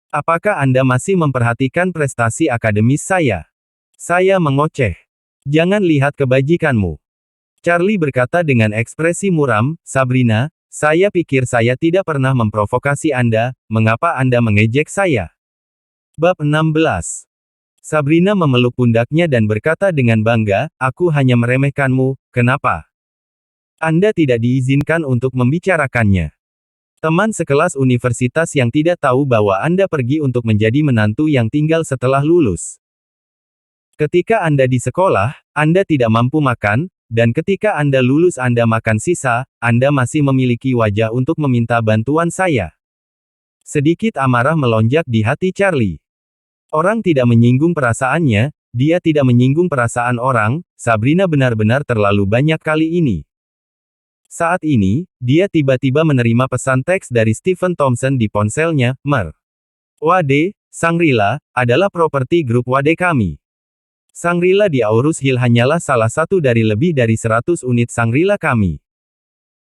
Apakah Anda masih memperhatikan prestasi akademis saya? Saya mengoceh. Jangan lihat kebajikanmu." Charlie berkata dengan ekspresi muram, "Sabrina, saya pikir saya tidak pernah memprovokasi Anda, mengapa Anda mengejek saya?" Bab 16. Sabrina memeluk pundaknya dan berkata dengan bangga, "Aku hanya meremehkanmu, kenapa? Anda tidak diizinkan untuk membicarakannya. Teman sekelas universitas yang tidak tahu bahwa Anda pergi untuk menjadi menantu yang tinggal setelah lulus. Ketika Anda di sekolah, Anda tidak mampu makan, dan ketika Anda lulus Anda makan sisa, Anda masih memiliki wajah untuk meminta bantuan saya." Sedikit amarah melonjak di hati Charlie. Orang tidak menyinggung perasaannya, dia tidak menyinggung perasaan orang, Sabrina benar-benar terlalu banyak kali ini. Saat ini, dia tiba-tiba menerima pesan teks dari Stephen Thompson di ponselnya, "Mer. Wade, Shangri-La, adalah properti grup Wade kami. Shangri-La di Aurus Hill hanyalah salah satu dari lebih dari 100 unit Shangri-La kami."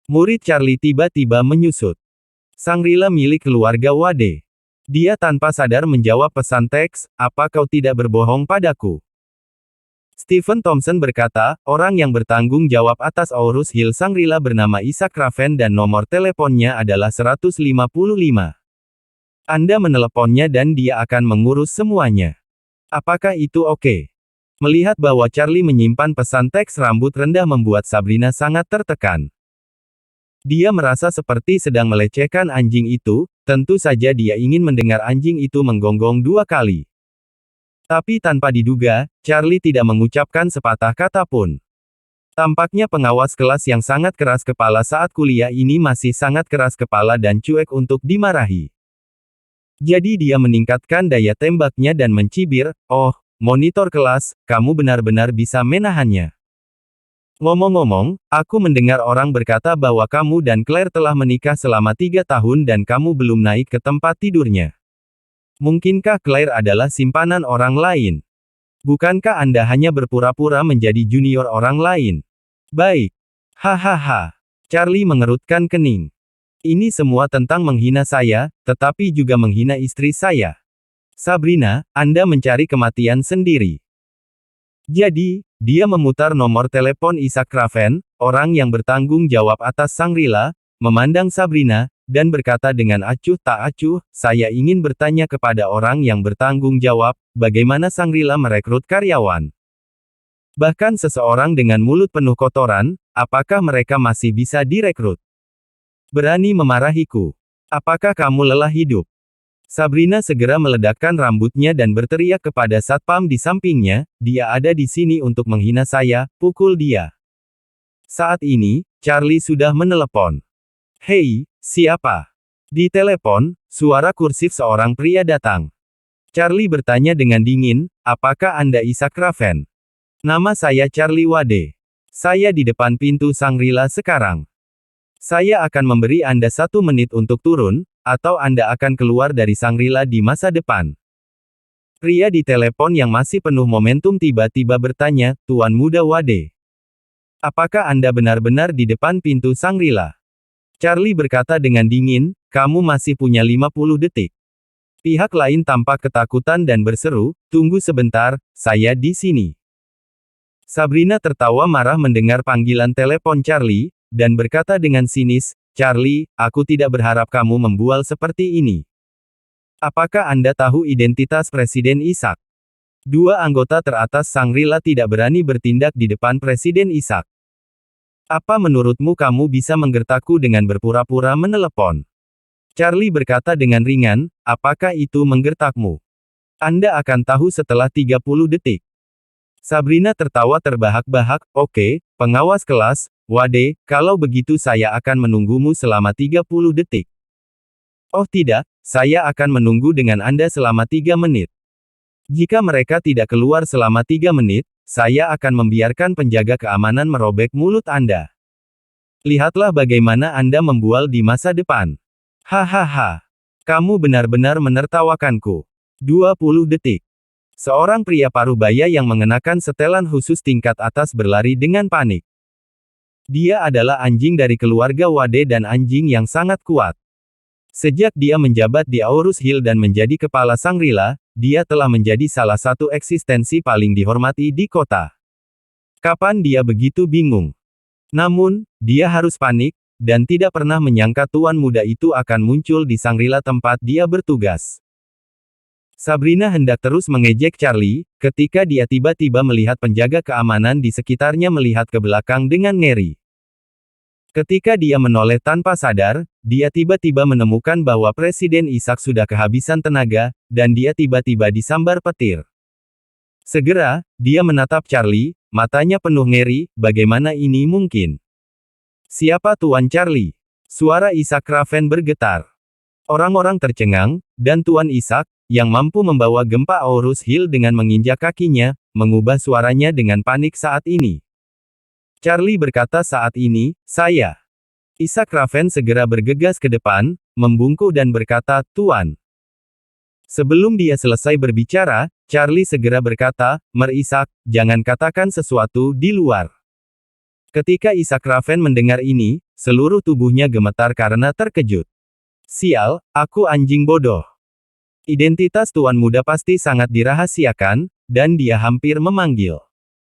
Murid Charlie tiba-tiba menyusut. "Shangri-La milik keluarga Wade." Dia tanpa sadar menjawab pesan teks, "Apa kau tidak berbohong padaku?" Stephen Thompson berkata, "Orang yang bertanggung jawab atas Aurus Hill Shangri-La bernama Isaac Craven dan nomor teleponnya adalah 155. Anda meneleponnya dan dia akan mengurus semuanya. Apakah itu oke?" Melihat bahwa Charlie menyimpan pesan teks rambut rendah membuat Sabrina sangat tertekan. Dia merasa seperti sedang melecehkan anjing itu, tentu saja dia ingin mendengar anjing itu menggonggong 2 kali. Tapi tanpa diduga, Charlie tidak mengucapkan sepatah kata pun. Tampaknya pengawas kelas yang sangat keras kepala saat kuliah ini masih sangat keras kepala dan cuek untuk dimarahi. Jadi dia meningkatkan daya tembaknya dan mencibir, "Oh, monitor kelas, kamu benar-benar bisa menahannya. Ngomong-ngomong, aku mendengar orang berkata bahwa kamu dan Claire telah menikah selama 3 tahun dan kamu belum naik ke tempat tidurnya. Mungkinkah Claire adalah simpanan orang lain? Bukankah Anda hanya berpura-pura menjadi junior orang lain? Baik. Hahaha. Charlie mengerutkan kening. Ini semua tentang menghina saya, tetapi juga menghina istri saya. Sabrina, Anda mencari kematian sendiri. Jadi, dia memutar nomor telepon Isaac Raven, orang yang bertanggung jawab atas Shangri-La, memandang Sabrina, dan berkata dengan acuh tak acuh, saya ingin bertanya kepada orang yang bertanggung jawab, bagaimana Shangri-La merekrut karyawan. Bahkan seseorang dengan mulut penuh kotoran, apakah mereka masih bisa direkrut? Berani memarahiku. Apakah kamu lelah hidup? Sabrina segera meledakkan rambutnya dan berteriak kepada satpam di sampingnya, dia ada di sini untuk menghina saya, pukul dia. Saat ini, Charlie sudah menelepon. Hei, siapa? Di telepon, suara kursif seorang pria datang. Charlie bertanya dengan dingin, apakah Anda Isaac Raven? Nama saya Charlie Wade. Saya di depan pintu Shangri-La sekarang. Saya akan memberi Anda 1 menit untuk turun, atau Anda akan keluar dari Shangri-La di masa depan. Pria di telepon yang masih penuh momentum tiba-tiba bertanya, Tuan Muda Wade. Apakah Anda benar-benar di depan pintu Shangri-La? Charlie berkata dengan dingin, kamu masih punya 50 detik. Pihak lain tampak ketakutan dan berseru, tunggu sebentar, saya di sini. Sabrina tertawa marah mendengar panggilan telepon Charlie, dan berkata dengan sinis, Charlie, aku tidak berharap kamu membual seperti ini. Apakah Anda tahu identitas Presiden Isaac? 2 anggota teratas Shangri-La tidak berani bertindak di depan Presiden Isaac. Apa menurutmu kamu bisa menggertakku dengan berpura-pura menelepon? Charlie berkata dengan ringan, apakah itu menggertakmu? Anda akan tahu setelah 30 detik. Sabrina tertawa terbahak-bahak, oke, pengawas kelas, Wade, kalau begitu saya akan menunggumu selama 30 detik. Oh tidak, saya akan menunggu dengan Anda selama 3 menit. Jika mereka tidak keluar selama 3 menit, saya akan membiarkan penjaga keamanan merobek mulut Anda. Lihatlah bagaimana Anda membual di masa depan. Hahaha. Kamu benar-benar menertawakanku. 20 detik. Seorang pria parubaya yang mengenakan setelan khusus tingkat atas berlari dengan panik. Dia adalah anjing dari keluarga Wade dan anjing yang sangat kuat. Sejak dia menjabat di Aurus Hill dan menjadi kepala Shangri-La, dia telah menjadi salah satu eksistensi paling dihormati di kota. Kapan dia begitu bingung? Namun, dia harus panik, dan tidak pernah menyangka tuan muda itu akan muncul di Shangri-La tempat dia bertugas. Sabrina hendak terus mengejek Charlie, ketika dia tiba-tiba melihat penjaga keamanan di sekitarnya melihat ke belakang dengan ngeri. Ketika dia menoleh tanpa sadar, dia tiba-tiba menemukan bahwa Presiden Isaac sudah kehabisan tenaga, dan dia tiba-tiba disambar petir. Segera, dia menatap Charlie, matanya penuh ngeri, bagaimana ini mungkin? Siapa Tuan Charlie? Suara Isaac Raven bergetar. Orang-orang tercengang, dan Tuan Isaac, yang mampu membawa gempa Aurus Hill dengan menginjak kakinya, mengubah suaranya dengan panik saat ini. Charlie berkata saat ini, saya. Isaac Raven segera bergegas ke depan, membungkuk dan berkata, Tuan. Sebelum dia selesai berbicara, Charlie segera berkata, Mer Isaac, jangan katakan sesuatu di luar. Ketika Isaac Raven mendengar ini, seluruh tubuhnya gemetar karena terkejut. Sial, aku anjing bodoh. Identitas Tuan Muda pasti sangat dirahasiakan, dan dia hampir memanggil.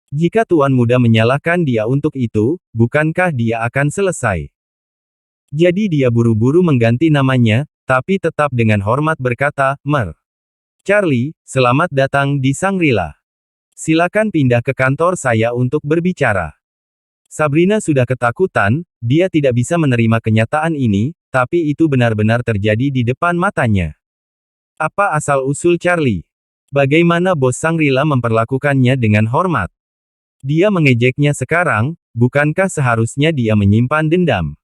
Jika Tuan Muda menyalahkan dia untuk itu, bukankah dia akan selesai? Jadi dia buru-buru mengganti namanya, tapi tetap dengan hormat berkata, Mer. Charlie, selamat datang di Shangri-La. Silakan pindah ke kantor saya untuk berbicara. Sabrina sudah ketakutan, dia tidak bisa menerima kenyataan ini, tapi itu benar-benar terjadi di depan matanya. Apa asal-usul Charlie? Bagaimana bos Shangri-La memperlakukannya dengan hormat? Dia mengejeknya sekarang, bukankah seharusnya dia menyimpan dendam?